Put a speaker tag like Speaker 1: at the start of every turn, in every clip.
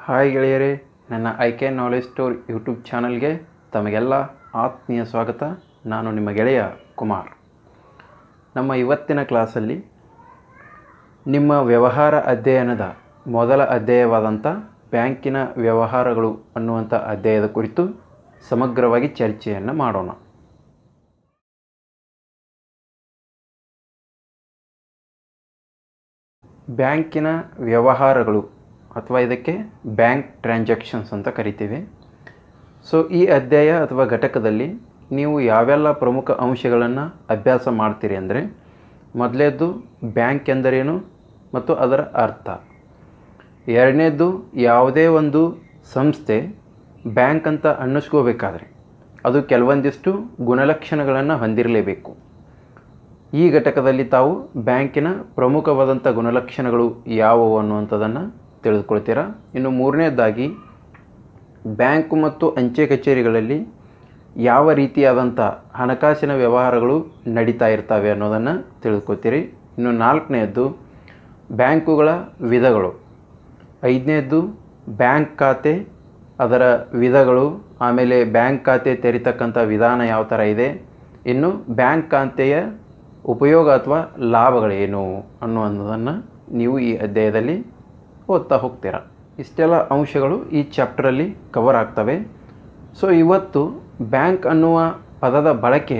Speaker 1: Hi ಗೆಳೆಯರೇ, ನನ್ನ I knowledge store YouTube ಚಾನಲ್ಗೆ ತಮಗೆಲ್ಲ ಆತ್ಮೀಯ ಸ್ವಾಗತ. ನಾನು ನಿಮ್ಮ ಗೆಳೆಯ ಕುಮಾರ್. ನಮ್ಮ ಇವತ್ತಿನ ಕ್ಲಾಸಲ್ಲಿ ನಿಮ್ಮ ವ್ಯವಹಾರ ಅಧ್ಯಯನದ ಮೊದಲ ಅಧ್ಯಾಯವಾದಂಥ ಬ್ಯಾಂಕಿನ ವ್ಯವಹಾರಗಳು ಅನ್ನುವಂಥ ಅಧ್ಯಾಯದ ಕುರಿತು ಸಮಗ್ರವಾಗಿ ಚರ್ಚೆಯನ್ನು ಮಾಡೋಣ. ಬ್ಯಾಂಕಿನ ವ್ಯವಹಾರಗಳು ಅಥವಾ ಇದಕ್ಕೆ ಬ್ಯಾಂಕ್ ಟ್ರಾನ್ಸಾಕ್ಷನ್ಸ್ ಅಂತ ಕರಿತೀವಿ. ಸೊ ಈ ಅಧ್ಯಾಯ ಅಥವಾ ಘಟಕದಲ್ಲಿ ನೀವು ಯಾವೆಲ್ಲ ಪ್ರಮುಖ ಅಂಶಗಳನ್ನು ಅಭ್ಯಾಸ ಮಾಡ್ತೀರಿ ಅಂದರೆ, ಮೊದಲನೇದ್ದು ಬ್ಯಾಂಕ್ ಎಂದರೇನು ಮತ್ತು ಅದರ ಅರ್ಥ. ಎರಡನೇದ್ದು, ಯಾವುದೇ ಒಂದು ಸಂಸ್ಥೆ ಬ್ಯಾಂಕ್ ಅಂತ ಅನ್ನಿಸ್ಕೋಬೇಕಾದ್ರೆ ಅದು ಕೆಲವೊಂದಿಷ್ಟು ಗುಣಲಕ್ಷಣಗಳನ್ನು ಹೊಂದಿರಲೇಬೇಕು. ಈ ಘಟಕದಲ್ಲಿ ತಾವು ಬ್ಯಾಂಕಿನ ಪ್ರಮುಖವಾದಂಥ ಗುಣಲಕ್ಷಣಗಳು ಯಾವುವು ಅನ್ನುವಂಥದ್ದನ್ನು ತಿಳಿದುಕೊಳ್ತೀರಾ. ಇನ್ನು ಮೂರನೇದಾಗಿ, ಬ್ಯಾಂಕು ಮತ್ತು ಅಂಚೆ ಕಚೇರಿಗಳಲ್ಲಿ ಯಾವ ರೀತಿಯಾದಂಥ ಹಣಕಾಸಿನ ವ್ಯವಹಾರಗಳು ನಡೀತಾ ಇರ್ತವೆ ಅನ್ನೋದನ್ನು ತಿಳಿದುಕೊಳ್ತೀರಿ. ಇನ್ನು ನಾಲ್ಕನೇದ್ದು, ಬ್ಯಾಂಕುಗಳ ವಿಧಗಳು. ಐದನೇದ್ದು, ಬ್ಯಾಂಕ್ ಖಾತೆ, ಅದರ ವಿಧಗಳು, ಆಮೇಲೆ ಬ್ಯಾಂಕ್ ಖಾತೆ ತೆರಿತಕ್ಕಂಥ ವಿಧಾನ ಯಾವ ಥರ ಇದೆ, ಇನ್ನು ಬ್ಯಾಂಕ್ ಖಾತೆಯ ಉಪಯೋಗ ಅಥವಾ ಲಾಭಗಳೇನು ಅನ್ನುವುದನ್ನು ನೀವು ಈ ಅಧ್ಯಾಯದಲ್ಲಿ ಓದ್ತಾ ಹೋಗ್ತೀರಾ. ಇಷ್ಟೆಲ್ಲ ಅಂಶಗಳು ಈ ಚಾಪ್ಟರಲ್ಲಿ ಕವರ್ ಆಗ್ತವೆ. ಸೊ ಇವತ್ತು ಬ್ಯಾಂಕ್ ಅನ್ನುವ ಪದದ ಬಳಕೆ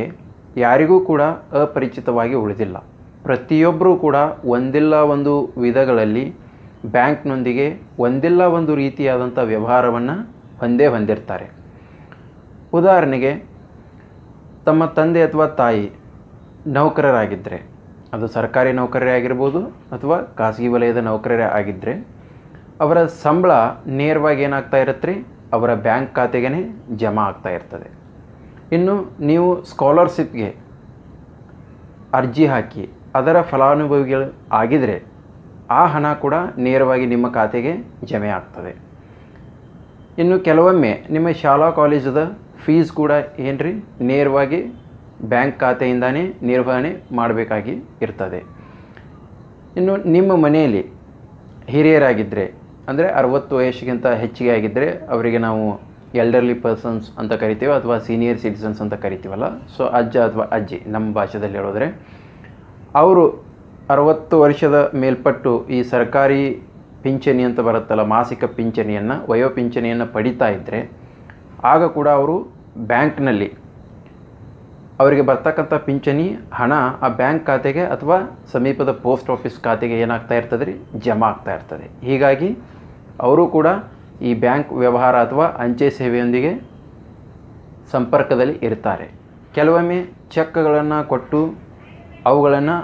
Speaker 1: ಯಾರಿಗೂ ಕೂಡ ಅಪರಿಚಿತವಾಗಿ ಉಳಿದಿಲ್ಲ. ಪ್ರತಿಯೊಬ್ಬರೂ ಕೂಡ ಒಂದಿಲ್ಲ ಒಂದು ವಿಧಗಳಲ್ಲಿ ಬ್ಯಾಂಕ್ನೊಂದಿಗೆ ಒಂದಿಲ್ಲ ಒಂದು ರೀತಿಯಾದಂಥ ವ್ಯವಹಾರವನ್ನು ಹೊಂದಿರ್ತಾರೆ. ಉದಾಹರಣೆಗೆ, ತಮ್ಮ ತಂದೆ ಅಥವಾ ತಾಯಿ ನೌಕರರಾಗಿದ್ದರೆ, ಅದು ಸರ್ಕಾರಿ ನೌಕರರೇ ಆಗಿರ್ಬೋದು ಅಥವಾ ಖಾಸಗಿ ವಲಯದ ನೌಕರರೇ ಆಗಿದ್ದರೆ, ಅವರ ಸಂಬಳ ನೇರವಾಗಿ ಏನಾಗ್ತಾ ಇರುತ್ತೆ ರೀ, ಅವರ ಬ್ಯಾಂಕ್ ಖಾತೆಗೇ ಜಮಾ ಆಗ್ತಾ ಇರ್ತದೆ. ಇನ್ನು ನೀವು ಸ್ಕಾಲರ್ಶಿಪ್ಗೆ ಅರ್ಜಿ ಹಾಕಿ ಅದರ ಫಲಾನುಭವಿಗಳು ಆಗಿದರೆ ಆ ಹಣ ಕೂಡ ನೇರವಾಗಿ ನಿಮ್ಮ ಖಾತೆಗೆ ಜಮೆ ಆಗ್ತದೆ. ಇನ್ನು ಕೆಲವೊಮ್ಮೆ ನಿಮ್ಮ ಶಾಲಾ ಕಾಲೇಜದ ಫೀಸ್ ಕೂಡ ಏನ್ರಿ ನೇರವಾಗಿ ಬ್ಯಾಂಕ್ ಖಾತೆಯಿಂದಾನೇ ನಿರ್ವಹಣೆ ಮಾಡಬೇಕಾಗಿ ಇರ್ತದೆ. ಇನ್ನು ನಿಮ್ಮ ಮನೆಯಲ್ಲಿ ಹಿರಿಯರಾಗಿದ್ದರೆ, ಅಂದರೆ 60 ವಯಸ್ಸಿಗಿಂತ ಹೆಚ್ಚಿಗೆ ಆಗಿದ್ದರೆ ಅವರಿಗೆ ನಾವು ಎಲ್ಡರ್ಲಿ ಪರ್ಸನ್ಸ್ ಅಂತ ಕರಿತೀವಿ ಅಥವಾ ಸೀನಿಯರ್ ಸಿಟಿಸನ್ಸ್ ಅಂತ ಕರಿತೀವಲ್ಲ. ಸೊ ಅಜ್ಜ ಅಥವಾ ಅಜ್ಜಿ ನಮ್ಮ ಭಾಷೆದಲ್ಲಿ ಹೇಳಿದ್ರೆ, ಅವರು 60 ವರ್ಷದ ಮೇಲ್ಪಟ್ಟು ಈ ಸರ್ಕಾರಿ ಪಿಂಚಣಿ ಅಂತ ಬರುತ್ತಲ್ಲ, ಮಾಸಿಕ ಪಿಂಚಣಿಯನ್ನು, ವಯೋಪಿಂಚಣಿಯನ್ನು ಪಡಿತಾ ಇದ್ದರೆ, ಆಗ ಕೂಡ ಅವರು ಬ್ಯಾಂಕ್ನಲ್ಲಿ ಅವರಿಗೆ ಬರ್ತಕ್ಕಂಥ ಪಿಂಚಣಿ ಹಣ ಆ ಬ್ಯಾಂಕ್ ಖಾತೆಗೆ ಅಥವಾ ಸಮೀಪದ ಪೋಸ್ಟ್ ಆಫೀಸ್ ಖಾತೆಗೆ ಏನಾಗ್ತಾ ಇರ್ತದೆ ರೀ, ಜಮಾ ಆಗ್ತಾ ಇರ್ತದೆ. ಹೀಗಾಗಿ ಅವರು ಕೂಡ ಈ ಬ್ಯಾಂಕ್ ವ್ಯವಹಾರ ಅಥವಾ ಅಂಚೆ ಸೇವೆಯೊಂದಿಗೆ ಸಂಪರ್ಕದಲ್ಲಿ ಇರ್ತಾರೆ. ಕೆಲವೊಮ್ಮೆ ಚೆಕ್ಗಳನ್ನು ಕೊಟ್ಟು ಅವುಗಳನ್ನು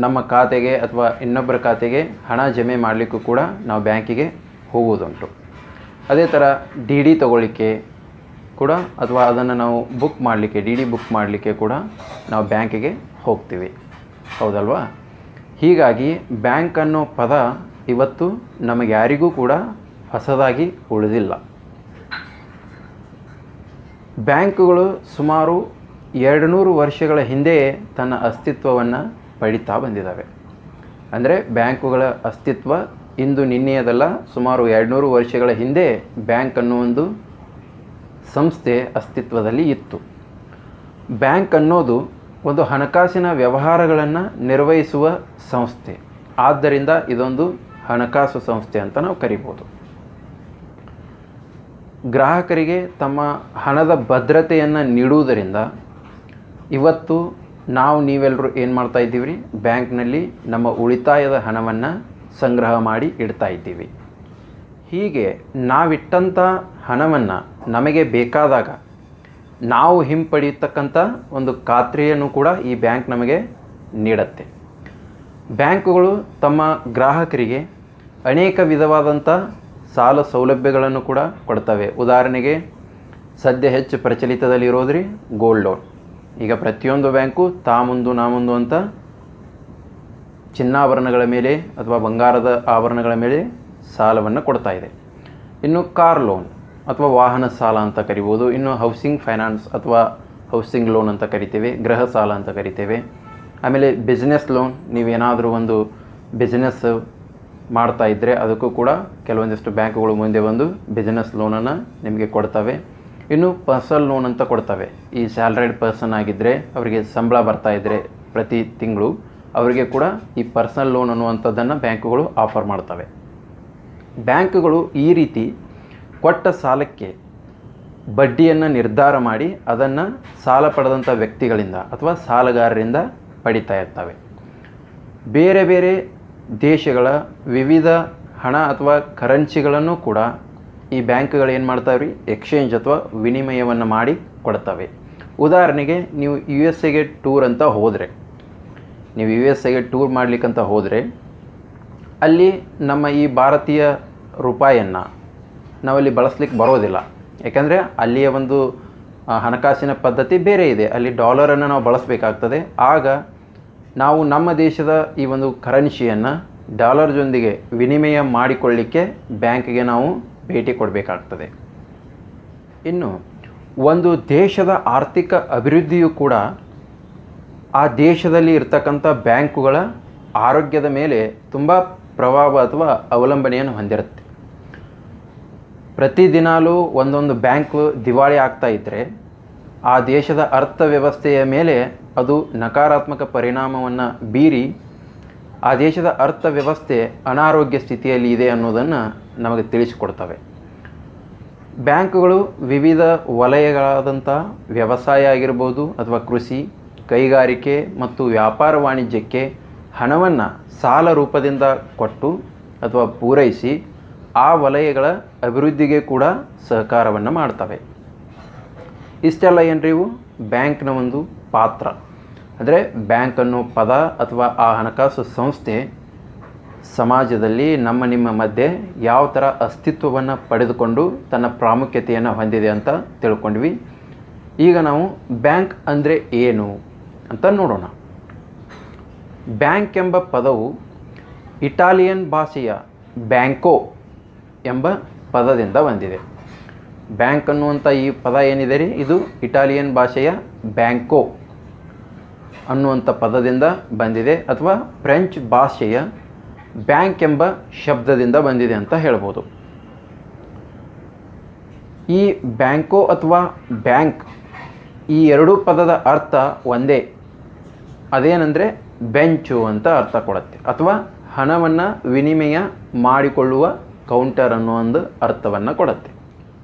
Speaker 1: ನಮ್ಮ ಖಾತೆಗೆ ಅಥವಾ ಇನ್ನೊಬ್ಬರ ಖಾತೆಗೆ ಹಣ ಜಮೆ ಮಾಡಲಿಕ್ಕೂ ಕೂಡ ನಾವು ಬ್ಯಾಂಕಿಗೆ ಹೋಗುವುದುಂಟು. ಅದೇ ಥರ ಡಿ ಡಿ ತಗೊಳ್ಳಿಕ್ಕೆ ಕೂಡ ಅಥವಾ ಅದನ್ನು ನಾವು ಬುಕ್ ಮಾಡಲಿಕ್ಕೆ, ಡಿ ಡಿ ಬುಕ್ ಮಾಡಲಿಕ್ಕೆ ಕೂಡ ನಾವು ಬ್ಯಾಂಕಿಗೆ ಹೋಗ್ತೀವಿ, ಹೌದಲ್ವಾ? ಹೀಗಾಗಿ ಬ್ಯಾಂಕ್ ಅನ್ನೋ ಪದ ಇವತ್ತು ನಮಗೆ ಯಾರಿಗೂ ಕೂಡ ಹೊಸದಾಗಿ ಉಳಿದಿಲ್ಲ. ಬ್ಯಾಂಕುಗಳು ಸುಮಾರು 200 ವರ್ಷಗಳ ಹಿಂದೆ ತನ್ನ ಅಸ್ತಿತ್ವವನ್ನು ಪಡಿತಾ ಬಂದಿದ್ದಾವೆ. ಅಂದರೆ ಬ್ಯಾಂಕುಗಳ ಅಸ್ತಿತ್ವ ಇಂದು ನಿನ್ನೆಯದಲ್ಲ, ಸುಮಾರು 200 ವರ್ಷಗಳ ಹಿಂದೆ ಬ್ಯಾಂಕ್ ಅನ್ನೋ ಒಂದು ಸಂಸ್ಥೆ ಅಸ್ತಿತ್ವದಲ್ಲಿ ಇತ್ತು. ಬ್ಯಾಂಕ್ ಅನ್ನೋದು ಒಂದು ಹಣಕಾಸಿನ ವ್ಯವಹಾರಗಳನ್ನು ನಿರ್ವಹಿಸುವ ಸಂಸ್ಥೆ. ಆದ್ದರಿಂದ ಇದೊಂದು ಹಣಕಾಸು ಸಂಸ್ಥೆ ಅಂತ ನಾವು ಕರಿಬೋದು. ಗ್ರಾಹಕರಿಗೆ ತಮ್ಮ ಹಣದ ಭದ್ರತೆಯನ್ನು ನೀಡುವುದರಿಂದ ಇವತ್ತು ನೀವೆಲ್ಲರೂ ಏನು ಮಾಡ್ತಾ ಇದ್ದೀವಿ ರೀ, ಬ್ಯಾಂಕ್ನಲ್ಲಿ ನಮ್ಮ ಉಳಿತಾಯದ ಹಣವನ್ನು ಸಂಗ್ರಹ ಮಾಡಿ ಇಡ್ತಾ ಇದ್ದೀವಿ. ಹೀಗೆ ನಾವಿಟ್ಟಂಥ ಹಣವನ್ನು ನಮಗೆ ಬೇಕಾದಾಗ ನಾವು ಹಿಂಪಡೆಯತಕ್ಕಂಥ ಒಂದು ಖಾತ್ರಿಯನ್ನು ಕೂಡ ಈ ಬ್ಯಾಂಕ್ ನಮಗೆ ನೀಡುತ್ತೆ. ಬ್ಯಾಂಕುಗಳು ತಮ್ಮ ಗ್ರಾಹಕರಿಗೆ ಅನೇಕ ವಿಧವಾದಂಥ ಸಾಲ ಸೌಲಭ್ಯಗಳನ್ನು ಕೂಡ ಕೊಡ್ತವೆ. ಉದಾಹರಣೆಗೆ, ಸದ್ಯ ಹೆಚ್ಚು ಪ್ರಚಲಿತದಲ್ಲಿರೋದ್ರಿ ಗೋಲ್ಡ್ ಲೋನ್. ಈಗ ಪ್ರತಿಯೊಂದು ಬ್ಯಾಂಕು ಮುಂದು ನಾ ಮುಂದು ಅಂತ ಚಿನ್ನಾಭರಣಗಳ ಮೇಲೆ ಅಥವಾ ಬಂಗಾರದ ಆಭರಣಗಳ ಮೇಲೆ ಸಾಲವನ್ನು ಕೊಡ್ತಾ ಇದೆ. ಇನ್ನು ಕಾರ್ ಲೋನ್ ಅಥವಾ ವಾಹನ ಸಾಲ ಅಂತ ಕರಿಬೋದು. ಇನ್ನು ಹೌಸಿಂಗ್ ಫೈನಾನ್ಸ್ ಅಥವಾ ಹೌಸಿಂಗ್ ಲೋನ್ ಅಂತ ಕರಿತೇವೆ, ಗೃಹ ಸಾಲ ಅಂತ ಕರಿತೇವೆ. ಆಮೇಲೆ ಬಿಸ್ನೆಸ್ ಲೋನ್, ನೀವೇನಾದರೂ ಒಂದು ಬಿಸ್ನೆಸ್ ಮಾಡ್ತಾ ಇದ್ದರೆ ಅದಕ್ಕೂ ಕೂಡ ಕೆಲವೊಂದಿಷ್ಟು ಬ್ಯಾಂಕುಗಳು ಮುಂದೆ ಬಂದು ಬಿಸ್ನೆಸ್ ಲೋನನ್ನು ನಿಮಗೆ ಕೊಡ್ತವೆ. ಇನ್ನು ಪರ್ಸನಲ್ ಲೋನ್ ಅಂತ ಕೊಡ್ತವೆ. ಈ ಸ್ಯಾಲ್ರಿಡ್ ಪರ್ಸನ್ ಆಗಿದ್ದರೆ ಅವರಿಗೆ ಸಂಬಳ ಬರ್ತಾ ಇದ್ದರೆ ಪ್ರತಿ ತಿಂಗಳು ಅವರಿಗೆ ಕೂಡ ಈ ಪರ್ಸನಲ್ ಲೋನ್ ಅನ್ನುವಂಥದ್ದನ್ನು ಬ್ಯಾಂಕುಗಳು ಆಫರ್ ಮಾಡ್ತವೆ. ಬ್ಯಾಂಕುಗಳು ಈ ರೀತಿ ಕೊಟ್ಟ ಸಾಲಕ್ಕೆ ಬಡ್ಡಿಯನ್ನು ನಿರ್ಧಾರ ಮಾಡಿ ಅದನ್ನು ಸಾಲ ಪಡೆದಂಥ ವ್ಯಕ್ತಿಗಳಿಂದ ಅಥವಾ ಸಾಲಗಾರರಿಂದ ಪಡಿತಾ ಇರ್ತವೆ. ಬೇರೆ ಬೇರೆ ದೇಶಗಳ ವಿವಿಧ ಹಣ ಅಥವಾ ಕರೆನ್ಸಿಗಳನ್ನು ಕೂಡ ಈ ಬ್ಯಾಂಕ್ಗಳು ಏನು ಮಾಡ್ತಾವೆ ರೀ, ಎಕ್ಸ್ಚೇಂಜ್ ಅಥವಾ ವಿನಿಮಯವನ್ನು ಮಾಡಿ ಕೊಡ್ತವೆ. ಉದಾಹರಣೆಗೆ ನೀವು USA ಟೂರ್ ಅಂತ ಹೋದರೆ, ನೀವು USA ಟೂರ್ ಮಾಡಲಿಕ್ಕಂತ ಹೋದರೆ ಅಲ್ಲಿ ನಮ್ಮ ಈ ಭಾರತೀಯ ರೂಪಾಯಿಯನ್ನು ನಾವಲ್ಲಿ ಬಳಸಲಿಕ್ಕೆ ಬರೋದಿಲ್ಲ. ಯಾಕಂದರೆ ಅಲ್ಲಿಯ ಒಂದು ಹಣಕಾಸಿನ ಪದ್ಧತಿ ಬೇರೆ ಇದೆ. ಅಲ್ಲಿ ಡಾಲರನ್ನು ನಾವು ಬಳಸಬೇಕಾಗ್ತದೆ. ಆಗ ನಾವು ನಮ್ಮ ದೇಶದ ಈ ಒಂದು ಕರೆನ್ಸಿಯನ್ನು ಡಾಲರ್ ಜೊಂದಿಗೆ ವಿನಿಮಯ ಮಾಡಿಕೊಳ್ಳಿಕ್ಕೆ ಬ್ಯಾಂಕಿಗೆ ನಾವು ಭೇಟಿ ಕೊಡಬೇಕಾಗ್ತದೆ. ಇನ್ನು ಒಂದು ದೇಶದ ಆರ್ಥಿಕ ಅಭಿವೃದ್ಧಿಯು ಕೂಡ ಆ ದೇಶದಲ್ಲಿ ಇರ್ತಕ್ಕಂಥ ಬ್ಯಾಂಕುಗಳ ಆರೋಗ್ಯದ ಮೇಲೆ ತುಂಬ ಪ್ರಭಾವ ಅಥವಾ ಅವಲಂಬನೆಯನ್ನು ಹೊಂದಿರುತ್ತೆ. ಪ್ರತಿದಿನಾಲೂ ಒಂದೊಂದು ಬ್ಯಾಂಕು ದಿವಾಳಿ ಆಗ್ತಾ ಇದ್ದರೆ ಆ ದೇಶದ ಅರ್ಥವ್ಯವಸ್ಥೆಯ ಮೇಲೆ ಅದು ನಕಾರಾತ್ಮಕ ಪರಿಣಾಮವನ್ನು ಬೀರಿ ಆ ದೇಶದ ಅರ್ಥವ್ಯವಸ್ಥೆ ಅನಾರೋಗ್ಯ ಸ್ಥಿತಿಯಲ್ಲಿ ಇದೆ ಅನ್ನೋದನ್ನು ನಮಗೆ ತಿಳಿಸಿಕೊಡ್ತವೆ. ಬ್ಯಾಂಕುಗಳು ವಿವಿಧ ವಲಯಗಳಾದಂಥ ವ್ಯವಸಾಯ ಆಗಿರ್ಬೋದು ಅಥವಾ ಕೃಷಿ, ಕೈಗಾರಿಕೆ ಮತ್ತು ವ್ಯಾಪಾರ ವಾಣಿಜ್ಯಕ್ಕೆ ಹಣವನ್ನು ಸಾಲ ರೂಪದಿಂದ ಕೊಟ್ಟು ಅಥವಾ ಪೂರೈಸಿ ಆ ವಲಯಗಳ ಅಭಿವೃದ್ಧಿಗೆ ಕೂಡ ಸಹಕಾರವನ್ನು ಮಾಡ್ತವೆ. ಇಷ್ಟೆಲ್ಲ ಏನ್ರಿ ಇವು ಬ್ಯಾಂಕ್ನ ಒಂದು ಪಾತ್ರ. ಅಂದರೆ ಬ್ಯಾಂಕ್ ಅನ್ನೋ ಪದ ಅಥವಾ ಆ ಹಣಕಾಸು ಸಂಸ್ಥೆ ಸಮಾಜದಲ್ಲಿ ನಿಮ್ಮ ಮಧ್ಯೆ ಯಾವ ಥರ ಅಸ್ತಿತ್ವವನ್ನು ಪಡೆದುಕೊಂಡು ತನ್ನ ಪ್ರಾಮುಖ್ಯತೆಯನ್ನು ಹೊಂದಿದೆ ಅಂತ ತಿಳ್ಕೊಂಡ್ವಿ. ಈಗ ನಾವು ಬ್ಯಾಂಕ್ ಅಂದರೆ ಏನು ಅಂತ ನೋಡೋಣ. ಬ್ಯಾಂಕ್ ಎಂಬ ಪದವು ಇಟಾಲಿಯನ್ ಭಾಷೆಯ ಬ್ಯಾಂಕೋ ಎಂಬ ಪದದಿಂದ ಬಂದಿದೆ. ಬ್ಯಾಂಕ್ ಅನ್ನುವಂಥ ಈ ಪದ ಏನಿದೆ ರೀ, ಇದು ಇಟಾಲಿಯನ್ ಭಾಷೆಯ ಬ್ಯಾಂಕೋ ಅನ್ನುವಂಥ ಪದದಿಂದ ಬಂದಿದೆ ಅಥವಾ ಫ್ರೆಂಚ್ ಭಾಷೆಯ ಬ್ಯಾಂಕ್ ಎಂಬ ಶಬ್ದದಿಂದ ಬಂದಿದೆ ಅಂತ ಹೇಳ್ಬೋದು. ಈ ಬ್ಯಾಂಕೋ ಅಥವಾ ಬ್ಯಾಂಕ್ ಈ ಎರಡೂ ಪದದ ಅರ್ಥ ಒಂದೇ. ಅದೇನೆಂದರೆ ಬೆಂಚು ಅಂತ ಅರ್ಥ ಕೊಡುತ್ತೆ ಅಥವಾ ಹಣವನ್ನು ವಿನಿಮಯ ಮಾಡಿಕೊಳ್ಳುವ ಕೌಂಟರ್ ಅನ್ನೋ ಒಂದು ಅರ್ಥವನ್ನು ಕೊಡುತ್ತೆ.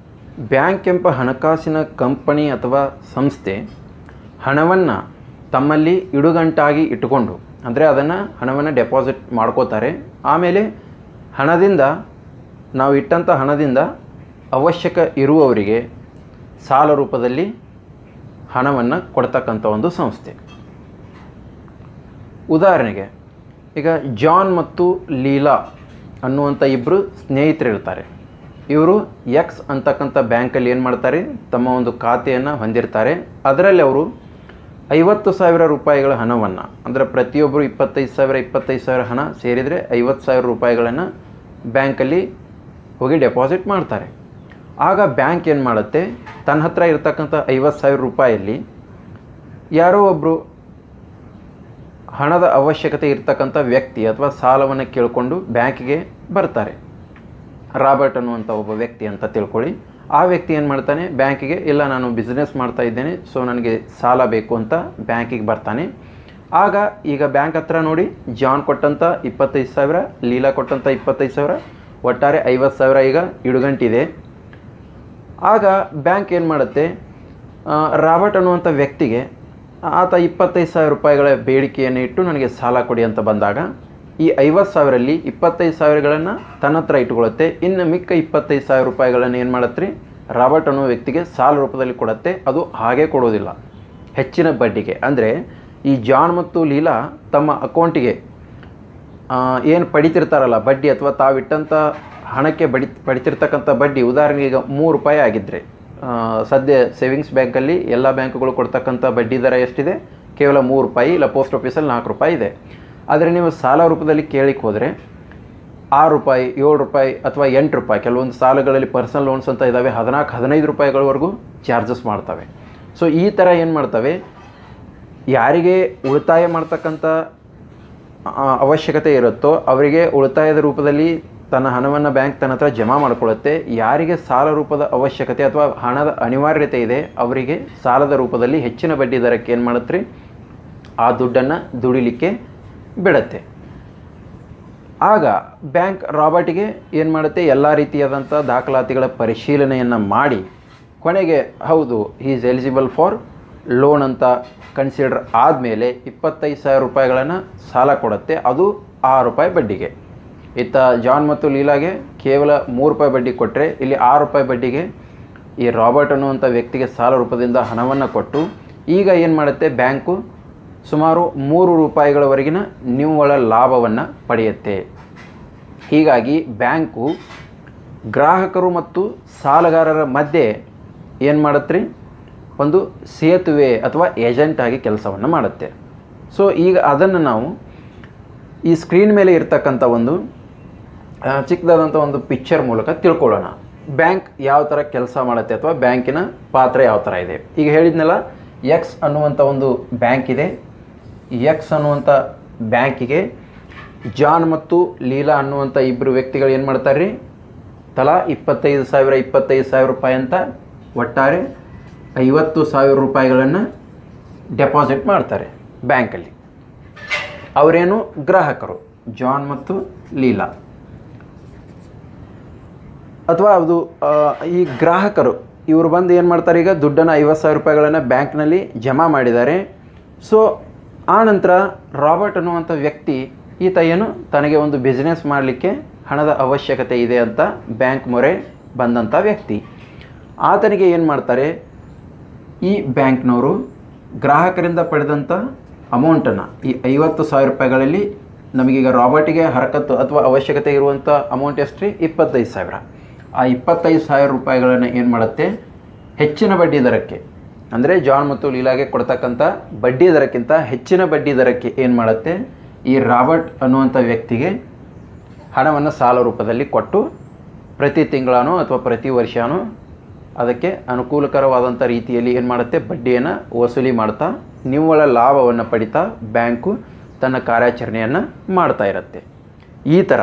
Speaker 1: ಬ್ಯಾಂಕ್ ಎಂಬ ಹಣಕಾಸಿನ ಕಂಪನಿ ಅಥವಾ ಸಂಸ್ಥೆ ಹಣವನ್ನು ತಮ್ಮಲ್ಲಿ ಇಡುಗಂಟಾಗಿ ಇಟ್ಟುಕೊಂಡು, ಅಂದರೆ ಹಣವನ್ನು ಡೆಪಾಸಿಟ್ ಮಾಡ್ಕೋತಾರೆ. ಆಮೇಲೆ ನಾವು ಇಟ್ಟಂಥ ಹಣದಿಂದ ಅವಶ್ಯಕ ಇರುವವರಿಗೆ ಸಾಲ ರೂಪದಲ್ಲಿ ಹಣವನ್ನು ಕೊಡ್ತಕ್ಕಂಥ ಒಂದು ಸಂಸ್ಥೆ. ಉದಾಹರಣೆಗೆ ಈಗ ಜಾನ್ ಮತ್ತು ಲೀಲಾ ಅನ್ನುವಂಥ ಇಬ್ಬರು ಸ್ನೇಹಿತರಿರ್ತಾರೆ. ಇವರು ಎಕ್ಸ್ ಅಂತಕ್ಕಂಥ ಬ್ಯಾಂಕಲ್ಲಿ ಏನು ಮಾಡ್ತಾರೆ, ತಮ್ಮ ಒಂದು ಖಾತೆಯನ್ನು ಹೊಂದಿರ್ತಾರೆ. ಅದರಲ್ಲಿ ಅವರು 50,000 ರೂಪಾಯಿಗಳ ಹಣವನ್ನು, ಅಂದರೆ ಪ್ರತಿಯೊಬ್ಬರು 25,000 ಹಣ ಸೇರಿದರೆ 50,000 ರೂಪಾಯಿಗಳನ್ನು ಬ್ಯಾಂಕಲ್ಲಿ ಹೋಗಿ ಡೆಪಾಸಿಟ್ ಮಾಡ್ತಾರೆ. ಆಗ ಬ್ಯಾಂಕ್ ಏನು ಮಾಡುತ್ತೆ, ತನ್ನ ಹತ್ರ ಇರತಕ್ಕಂಥ 50,000 ರೂಪಾಯಲ್ಲಿ ಯಾರೋ ಒಬ್ಬರು ಹಣದ ಅವಶ್ಯಕತೆ ಇರ್ತಕ್ಕಂಥ ವ್ಯಕ್ತಿ ಅಥವಾ ಸಾಲವನ್ನು ಕೇಳಿಕೊಂಡು ಬ್ಯಾಂಕಿಗೆ ಬರ್ತಾರೆ. ರಾಬರ್ಟ್ ಅನ್ನುವಂಥ ಒಬ್ಬ ವ್ಯಕ್ತಿ ಅಂತ ತಿಳ್ಕೊಳ್ಳಿ. ಆ ವ್ಯಕ್ತಿ ಏನು ಮಾಡ್ತಾನೆ, ಬ್ಯಾಂಕಿಗೆ ಇಲ್ಲ ನಾನು ಬಿಸ್ನೆಸ್ ಮಾಡ್ತಾ ಇದ್ದೇನೆ, ಸೊ ನನಗೆ ಸಾಲ ಬೇಕು ಅಂತ ಬ್ಯಾಂಕಿಗೆ ಬರ್ತಾನೆ. ಆಗ ಈಗ ಬ್ಯಾಂಕ್ ಹತ್ರ ನೋಡಿ ಜಾನ್ ಕೊಟ್ಟಂಥ 25,000, ಲೀಲಾ ಕೊಟ್ಟಂಥ 25,000, ಒಟ್ಟಾರೆ 50,000 ಈಗ ಇಡುಗಂಟಿದೆ. ಆಗ ಬ್ಯಾಂಕ್ ಏನು ಮಾಡುತ್ತೆ, ರಾಬರ್ಟ್ ಅನ್ನುವಂಥ ವ್ಯಕ್ತಿಗೆ ಆತ 25,000 ರೂಪಾಯಿಗಳ ಬೇಡಿಕೆಯನ್ನು ಇಟ್ಟು ನನಗೆ ಸಾಲ ಕೊಡಿ ಅಂತ ಬಂದಾಗ ಈ 50,000ರಲ್ಲಿ 25,000ಗಳನ್ನು ತನ್ನ ಹತ್ರ ಇಟ್ಕೊಳ್ಳುತ್ತೆ. ಇನ್ನು ಮಿಕ್ಕ 25,000 ರೂಪಾಯಿಗಳನ್ನು ಏನು ಮಾಡುತ್ತೆ, ರಾಬರ್ಟ್ ಅನ್ನೋ ವ್ಯಕ್ತಿಗೆ ಸಾಲ ರೂಪದಲ್ಲಿ ಕೊಡುತ್ತೆ. ಅದು ಹಾಗೆ ಕೊಡೋದಿಲ್ಲ, ಹೆಚ್ಚಿನ ಬಡ್ಡಿಗೆ. ಅಂದರೆ ಈ ಜಾನ್ ಮತ್ತು ಲೀಲಾ ತಮ್ಮ ಅಕೌಂಟಿಗೆ ಏನು ಪಡಿತಿರ್ತಾರಲ್ಲ ಬಡ್ಡಿ, ಅಥವಾ ತಾವಿಟ್ಟಂಥ ಹಣಕ್ಕೆ ಪಡಿತಿರ್ತಕ್ಕಂಥ ಬಡ್ಡಿ, ಉದಾಹರಣೆಗೆ ಈಗ 3 ರೂಪಾಯಿ ಆಗಿದ್ದರೆ ಸದ್ಯ ಸೇವಿಂಗ್ಸ್ ಬ್ಯಾಂಕಲ್ಲಿ ಎಲ್ಲ ಬ್ಯಾಂಕುಗಳು ಕೊಡ್ತಕ್ಕಂಥ ಬಡ್ಡಿ ದರ ಎಷ್ಟಿದೆ, ಕೇವಲ 3 ರೂಪಾಯಿ, ಇಲ್ಲ ಪೋಸ್ಟ್ ಆಫೀಸಲ್ಲಿ 4 ರೂಪಾಯಿ ಇದೆ. ಆದರೆ ನೀವು ಸಾಲ ರೂಪದಲ್ಲಿ ಕೇಳಿಕ್ಕೆ ಹೋದರೆ 6 ರೂಪಾಯಿ, 7 ರೂಪಾಯಿ ಅಥವಾ 8 ರೂಪಾಯಿ, ಕೆಲವೊಂದು ಸಾಲಗಳಲ್ಲಿ ಪರ್ಸನಲ್ ಲೋನ್ಸ್ ಅಂತ ಇದ್ದಾವೆ 14-15 ರೂಪಾಯಿಗಳವರೆಗೂ ಚಾರ್ಜಸ್ ಮಾಡ್ತವೆ. ಸೊ ಈ ಥರ ಏನು ಮಾಡ್ತವೆ, ಯಾರಿಗೆ ಉಳಿತಾಯ ಮಾಡ್ತಕ್ಕಂಥ ಅವಶ್ಯಕತೆ ಇರುತ್ತೋ ಅವರಿಗೆ ಉಳಿತಾಯದ ರೂಪದಲ್ಲಿ ತನ್ನ ಹಣವನ್ನು ಬ್ಯಾಂಕ್ ತನ್ನ ಹತ್ರ ಜಮಾ ಮಾಡಿಕೊಳ್ಳುತ್ತೆ. ಯಾರಿಗೆ ಸಾಲ ರೂಪದ ಅವಶ್ಯಕತೆ ಅಥವಾ ಹಣದ ಅನಿವಾರ್ಯತೆ ಇದೆ ಅವರಿಗೆ ಸಾಲದ ರೂಪದಲ್ಲಿ ಹೆಚ್ಚಿನ ಬಡ್ಡಿ ದರಕ್ಕೆ ಏನು ಮಾಡುತ್ತೆ, ಆ ದುಡ್ಡನ್ನು ದುಡಿಲಿಕ್ಕೆ ಬಿಡುತ್ತೆ. ಆಗ ಬ್ಯಾಂಕ್ ರಾಬರ್ಟಿಗೆ ಏನು ಮಾಡುತ್ತೆ, ಎಲ್ಲ ರೀತಿಯಾದಂಥ ದಾಖಲಾತಿಗಳ ಪರಿಶೀಲನೆಯನ್ನು ಮಾಡಿ ಕೊನೆಗೆ ಹೌದು ಈಸ್ ಎಲಿಜಿಬಲ್ ಫಾರ್ ಲೋನ್ ಅಂತ ಕನ್ಸಿಡರ್ ಆದಮೇಲೆ 25,000 ರೂಪಾಯಿಗಳನ್ನು ಸಾಲ ಕೊಡುತ್ತೆ. ಅದು 6 ರೂಪಾಯಿ ಬಡ್ಡಿಗೆ. ಇತ್ತ ಜಾನ್ ಮತ್ತು ಲೀಲಾಗೆ ಕೇವಲ 3 ರೂಪಾಯಿ ಬಡ್ಡಿ ಕೊಟ್ಟರೆ ಇಲ್ಲಿ 6 ರೂಪಾಯಿ ಬಡ್ಡಿಗೆ ಈ ರಾಬರ್ಟ್ ಅನ್ನುವಂಥ ವ್ಯಕ್ತಿಗೆ ಸಾಲ ರೂಪದಿಂದ ಹಣವನ್ನು ಕೊಟ್ಟು ಈಗ ಏನು ಮಾಡುತ್ತೆ, ಬ್ಯಾಂಕು ಸುಮಾರು 3 ರೂಪಾಯಿಗಳವರೆಗಿನ ನಿವ್ವಳ ಲಾಭವನ್ನು ಪಡೆಯುತ್ತೆ. ಹೀಗಾಗಿ ಬ್ಯಾಂಕು ಗ್ರಾಹಕರು ಮತ್ತು ಸಾಲಗಾರರ ಮಧ್ಯೆ ಏನು ಮಾಡುತ್ತೆ, ಒಂದು ಸೇತುವೆ ಅಥವಾ ಏಜೆಂಟ್ ಆಗಿ ಕೆಲಸವನ್ನು ಮಾಡುತ್ತೆ. ಸೊ ಈಗ ಅದನ್ನು ನಾವು ಈ ಸ್ಕ್ರೀನ್ ಮೇಲೆ ಇರ್ತಕ್ಕಂಥ ಒಂದು ಚಿಕ್ಕದಾದಂಥ ಒಂದು ಪಿಕ್ಚರ್ ಮೂಲಕ ತಿಳ್ಕೊಳ್ಳೋಣ. ಬ್ಯಾಂಕ್ ಯಾವ ಥರ ಕೆಲಸ ಮಾಡುತ್ತೆ ಅಥವಾ ಬ್ಯಾಂಕಿನ ಪಾತ್ರ ಯಾವ ಥರ ಇದೆ. ಈಗ ಹೇಳಿದ್ನಲ್ಲ, ಎಕ್ಸ್ ಅನ್ನುವಂಥ ಒಂದು ಬ್ಯಾಂಕ್ ಇದೆ. ಎಕ್ಸ್ ಅನ್ನುವಂಥ ಬ್ಯಾಂಕಿಗೆ ಜಾನ್ ಮತ್ತು ಲೀಲಾ ಅನ್ನುವಂಥ ಇಬ್ಬರು ವ್ಯಕ್ತಿಗಳು ಏನು ಮಾಡ್ತಾರೆ ರೀ, ತಲಾ 25,000 ರೂಪಾಯಿ ಅಂತ ಒಟ್ಟಾರೆ 50,000 ರೂಪಾಯಿಗಳನ್ನು ಡೆಪಾಸಿಟ್ ಮಾಡ್ತಾರೆ ಬ್ಯಾಂಕಲ್ಲಿ. ಅವರೇನು ಗ್ರಾಹಕರು, ಜಾನ್ ಮತ್ತು ಲೀಲಾ. ಅಥವಾ ಅದು ಈ ಗ್ರಾಹಕರು ಇವರು ಬಂದು ಏನು ಮಾಡ್ತಾರೆ, ಈಗ ದುಡ್ಡನ್ನು 50,000 ರೂಪಾಯಿಗಳನ್ನು ಬ್ಯಾಂಕ್ನಲ್ಲಿ ಜಮಾ ಮಾಡಿದ್ದಾರೆ. ಸೊ ಆ ನಂತರ ರಾಬರ್ಟ್ ಅನ್ನುವಂಥ ವ್ಯಕ್ತಿ ಈತ ಏನು ತನಗೆ ಒಂದು ಬಿಸ್ನೆಸ್ ಮಾಡಲಿಕ್ಕೆ ಹಣದ ಅವಶ್ಯಕತೆ ಇದೆ ಅಂತ ಬ್ಯಾಂಕ್ ಮೊರೆ ಬಂದಂಥ ವ್ಯಕ್ತಿ. ಆತನಿಗೆ ಏನು ಮಾಡ್ತಾರೆ, ಈ ಬ್ಯಾಂಕ್ನವರು ಗ್ರಾಹಕರಿಂದ ಪಡೆದಂಥ ಅಮೌಂಟನ್ನು ಈ 50,000 ರೂಪಾಯಿಗಳಲ್ಲಿ ನಮಗೀಗ ರಾಬರ್ಟಿಗೆ ಹರಕತ್ತು ಅಥವಾ ಅವಶ್ಯಕತೆ ಇರುವಂಥ ಅಮೌಂಟ್ ಎಷ್ಟು ರೀ, 25,000. ಆ 25,000 ರೂಪಾಯಿಗಳನ್ನು ಏನು ಮಾಡುತ್ತೆ, ಹೆಚ್ಚಿನ ಬಡ್ಡಿ ದರಕ್ಕೆ, ಅಂದರೆ ಜಾನ್ ಮತ್ತು ಲೀಲಾಗೆ ಕೊಡ್ತಕ್ಕಂಥ ಬಡ್ಡಿ ದರಕ್ಕಿಂತ ಹೆಚ್ಚಿನ ಬಡ್ಡಿ ದರಕ್ಕೆ ಏನು ಮಾಡುತ್ತೆ, ಈ ರಾಬರ್ಟ್ ಅನ್ನುವಂಥ ವ್ಯಕ್ತಿಗೆ ಹಣವನ್ನು ಸಾಲ ರೂಪದಲ್ಲಿ ಕೊಟ್ಟು ಪ್ರತಿ ತಿಂಗಳಾನೋ ಅಥವಾ ಪ್ರತಿ ವರ್ಷವೂ ಅದಕ್ಕೆ ಅನುಕೂಲಕರವಾದಂಥ ರೀತಿಯಲ್ಲಿ ಏನು ಮಾಡುತ್ತೆ, ಬಡ್ಡಿಯನ್ನು ವಸೂಲಿ ಮಾಡ್ತಾ ನಿವ್ವಳ ಲಾಭವನ್ನು ಪಡಿತಾ ಬ್ಯಾಂಕು ತನ್ನ ಕಾರ್ಯಾಚರಣೆಯನ್ನು ಮಾಡ್ತಾ ಇರುತ್ತೆ. ಈ ಥರ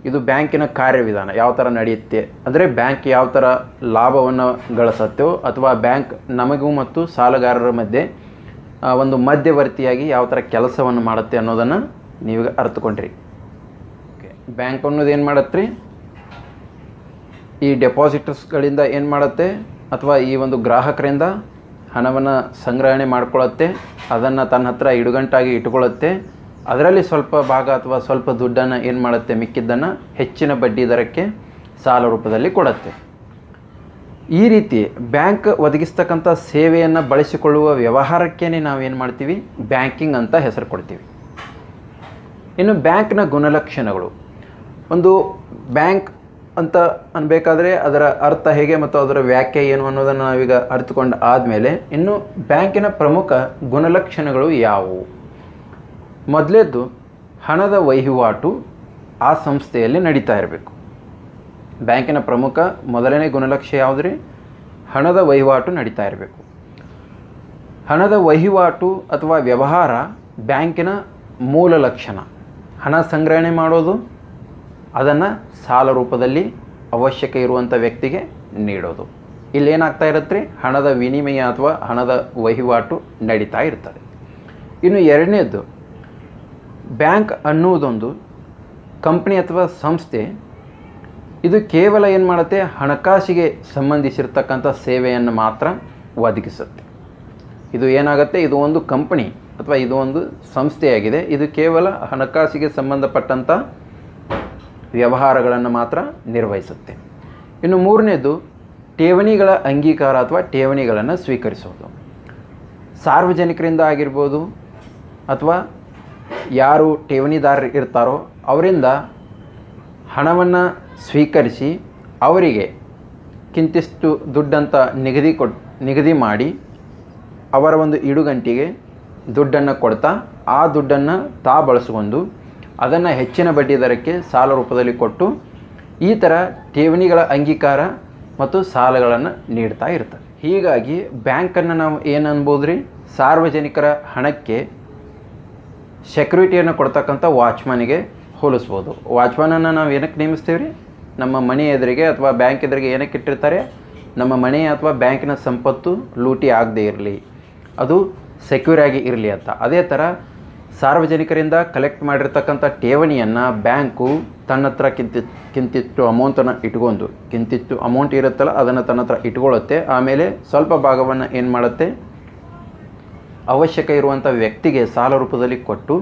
Speaker 1: ಇದು ಬ್ಯಾಂಕಿನ ಕಾರ್ಯವಿಧಾನ ಯಾವ ಥರ ನಡೆಯುತ್ತೆ ಅಂದರೆ, ಬ್ಯಾಂಕ್ ಯಾವ ಥರ ಲಾಭವನ್ನು ಗಳಿಸುತ್ತೋ ಅಥವಾ ಬ್ಯಾಂಕ್ ನಮಗೂ ಮತ್ತು ಸಾಲಗಾರರ ಮಧ್ಯೆ ಒಂದು ಮಧ್ಯವರ್ತಿಯಾಗಿ ಯಾವ ಥರ ಕೆಲಸವನ್ನು ಮಾಡುತ್ತೆ ಅನ್ನೋದನ್ನು ನೀವೀಗ ಅರ್ಥಕೊಂಡ್ರಿ. ಬ್ಯಾಂಕ್ ಅನ್ನೋದು ಏನು ಮಾಡತ್ತೆ ರೀ, ಈ ಡೆಪಾಸಿಟರ್ಸ್ಗಳಿಂದ ಏನು ಮಾಡುತ್ತೆ ಅಥವಾ ಈ ಒಂದು ಗ್ರಾಹಕರಿಂದ ಹಣವನ್ನು ಸಂಗ್ರಹಣೆ ಮಾಡ್ಕೊಳ್ಳುತ್ತೆ, ಅದನ್ನು ತನ್ನ ಹತ್ರ ಇಡುಗಂಟಾಗಿ ಇಟ್ಕೊಳ್ಳುತ್ತೆ. ಅದರಲ್ಲಿ ಸ್ವಲ್ಪ ಭಾಗ ಅಥವಾ ಸ್ವಲ್ಪ ದುಡ್ಡನ್ನು ಏನು ಮಾಡುತ್ತೆ, ಮಿಕ್ಕಿದ್ದನ್ನು ಹೆಚ್ಚಿನ ಬಡ್ಡಿ ದರಕ್ಕೆ ಸಾಲ ರೂಪದಲ್ಲಿ ಕೊಡುತ್ತೆ. ಈ ರೀತಿ ಬ್ಯಾಂಕ್ ಒದಗಿಸ್ತಕ್ಕಂಥ ಸೇವೆಯನ್ನು ಬಳಸಿಕೊಳ್ಳುವ ವ್ಯವಹಾರಕ್ಕೇ ನಾವೇನು ಮಾಡ್ತೀವಿ, ಬ್ಯಾಂಕಿಂಗ್ ಅಂತ ಹೆಸರು ಕೊಡ್ತೀವಿ. ಇನ್ನು ಬ್ಯಾಂಕ್ನ ಗುಣಲಕ್ಷಣಗಳು. ಒಂದು ಬ್ಯಾಂಕ್ ಅಂತ ಅನ್ಬೇಕಾದ್ರೆ ಅದರ ಅರ್ಥ ಹೇಗೆ ಮತ್ತು ಅದರ ವ್ಯಾಖ್ಯೆ ಏನು ಅನ್ನೋದನ್ನು ನಾವೀಗ ಅರ್ಥಕೊಂಡು ಆದಮೇಲೆ ಇನ್ನು ಬ್ಯಾಂಕಿನ ಪ್ರಮುಖ ಗುಣಲಕ್ಷಣಗಳು ಯಾವುವು. ಮೊದಲೇದ್ದು, ಹಣದ ವಹಿವಾಟು ಆ ಸಂಸ್ಥೆಯಲ್ಲಿ ನಡೀತಾ ಇರಬೇಕು. ಬ್ಯಾಂಕಿನ ಪ್ರಮುಖ ಮೊದಲನೇ ಗುಣಲಕ್ಷಣ ಯಾವುದ್ರಿ, ಹಣದ ವಹಿವಾಟು ನಡೀತಾ ಇರಬೇಕು. ಹಣದ ವಹಿವಾಟು ಅಥವಾ ವ್ಯವಹಾರ ಬ್ಯಾಂಕಿನ ಮೂಲ ಲಕ್ಷಣ. ಹಣ ಸಂಗ್ರಹಣೆ ಮಾಡೋದು, ಅದನ್ನು ಸಾಲ ರೂಪದಲ್ಲಿ ಅವಶ್ಯಕ ಇರುವಂಥ ವ್ಯಕ್ತಿಗೆ ನೀಡೋದು. ಇಲ್ಲೇನಾಗ್ತಾ ಇರುತ್ತೆ, ಹಣದ ವಿನಿಮಯ ಅಥವಾ ಹಣದ ವಹಿವಾಟು ನಡೀತಾ ಇರ್ತದೆ. ಇನ್ನು ಎರಡನೇದ್ದು, ಬ್ಯಾಂಕ್ ಅನ್ನುವುದೊಂದು ಕಂಪ್ನಿ ಅಥವಾ ಸಂಸ್ಥೆ. ಇದು ಕೇವಲ ಏನು ಮಾಡುತ್ತೆ, ಹಣಕಾಸಿಗೆ ಸಂಬಂಧಿಸಿರ್ತಕ್ಕಂಥ ಸೇವೆಯನ್ನು ಮಾತ್ರ ಒದಗಿಸುತ್ತೆ. ಇದು ಏನಾಗುತ್ತೆ, ಇದು ಒಂದು ಕಂಪನಿ ಅಥವಾ ಇದು ಒಂದು ಸಂಸ್ಥೆಯಾಗಿದೆ. ಇದು ಕೇವಲ ಹಣಕಾಸಿಗೆ ಸಂಬಂಧಪಟ್ಟಂಥ ವ್ಯವಹಾರಗಳನ್ನು ಮಾತ್ರ ನಿರ್ವಹಿಸುತ್ತೆ. ಇನ್ನು ಮೂರನೇದು, ಠೇವಣಿಗಳ ಅಂಗೀಕಾರ ಅಥವಾ ಠೇವಣಿಗಳನ್ನು ಸ್ವೀಕರಿಸೋದು. ಸಾರ್ವಜನಿಕರಿಂದ ಆಗಿರ್ಬೋದು ಅಥವಾ ಯಾರು ಠೇವಣಿದಾರರು ಇರ್ತಾರೋ ಅವರಿಂದ ಹಣವನ್ನು ಸ್ವೀಕರಿಸಿ ಅವರಿಗೆ ಕಿಂತಿಷ್ಟು ದುಡ್ಡಂತ ನಿಗದಿ ಮಾಡಿ ಅವರ ಒಂದು ಇಡುಗಂಟಿಗೆ ದುಡ್ಡನ್ನು ಕೊಡ್ತಾ ಆ ದುಡ್ಡನ್ನು ಬಳಸಿಕೊಂಡು ಅದನ್ನು ಹೆಚ್ಚಿನ ಬಡ್ಡಿ ದರಕ್ಕೆ ಸಾಲ ರೂಪದಲ್ಲಿ ಕೊಟ್ಟು ಈ ಥರ ಠೇವಣಿಗಳ ಅಂಗೀಕಾರ ಮತ್ತು ಸಾಲಗಳನ್ನು ನೀಡ್ತಾ ಇರ್ತಾರೆ. ಹೀಗಾಗಿ ಬ್ಯಾಂಕನ್ನು ನಾವು ಏನು ಅನ್ಬೋದು ರೀ, ಸಾರ್ವಜನಿಕರ ಹಣಕ್ಕೆ ಸೆಕ್ಯೂರಿಟಿಯನ್ನು ಕೊಡ್ತಕ್ಕಂಥ ವಾಚ್ಮನ್ಗೆ ಹೋಲಿಸ್ಬೋದು. ವಾಚ್ಮನನ್ನು ನಾವು ಏನಕ್ಕೆ ನೇಮಿಸ್ತೀವಿ ರೀ? ನಮ್ಮ ಮನೆ ಎದುರಿಗೆ ಅಥವಾ ಬ್ಯಾಂಕ್ ಎದುರಿಗೆ ಏನಕ್ಕೆ ಇಟ್ಟಿರ್ತಾರೆ? ನಮ್ಮ ಮನೆ ಅಥವಾ ಬ್ಯಾಂಕಿನ ಸಂಪತ್ತು ಲೂಟಿ ಆಗದೇ ಇರಲಿ, ಅದು ಸೆಕ್ಯೂರ್ ಆಗಿ ಇರಲಿ ಅಂತ. ಅದೇ ಥರ ಸಾರ್ವಜನಿಕರಿಂದ ಕಲೆಕ್ಟ್ ಮಾಡಿರ್ತಕ್ಕಂಥ ಠೇವಣಿಯನ್ನು ಬ್ಯಾಂಕು ತನ್ನ ಹತ್ರ ಕಿಂತಿತ್ತು ಅಮೌಂಟನ್ನು ಇಟ್ಕೊಂಡು, ಕಿಂತಿತ್ತು ಅಮೌಂಟ್ ಇರುತ್ತಲ್ಲ ಅದನ್ನು ತನ್ನ ಹತ್ರ ಇಟ್ಕೊಳ್ಳುತ್ತೆ. ಆಮೇಲೆ ಸ್ವಲ್ಪ ಭಾಗವನ್ನು ಏನು ಮಾಡುತ್ತೆ, ಅವಶ್ಯಕ ಇರುವಂಥ ವ್ಯಕ್ತಿಗೆ ಸಾಲ ರೂಪದಲ್ಲಿ ಕೊಟ್ಟು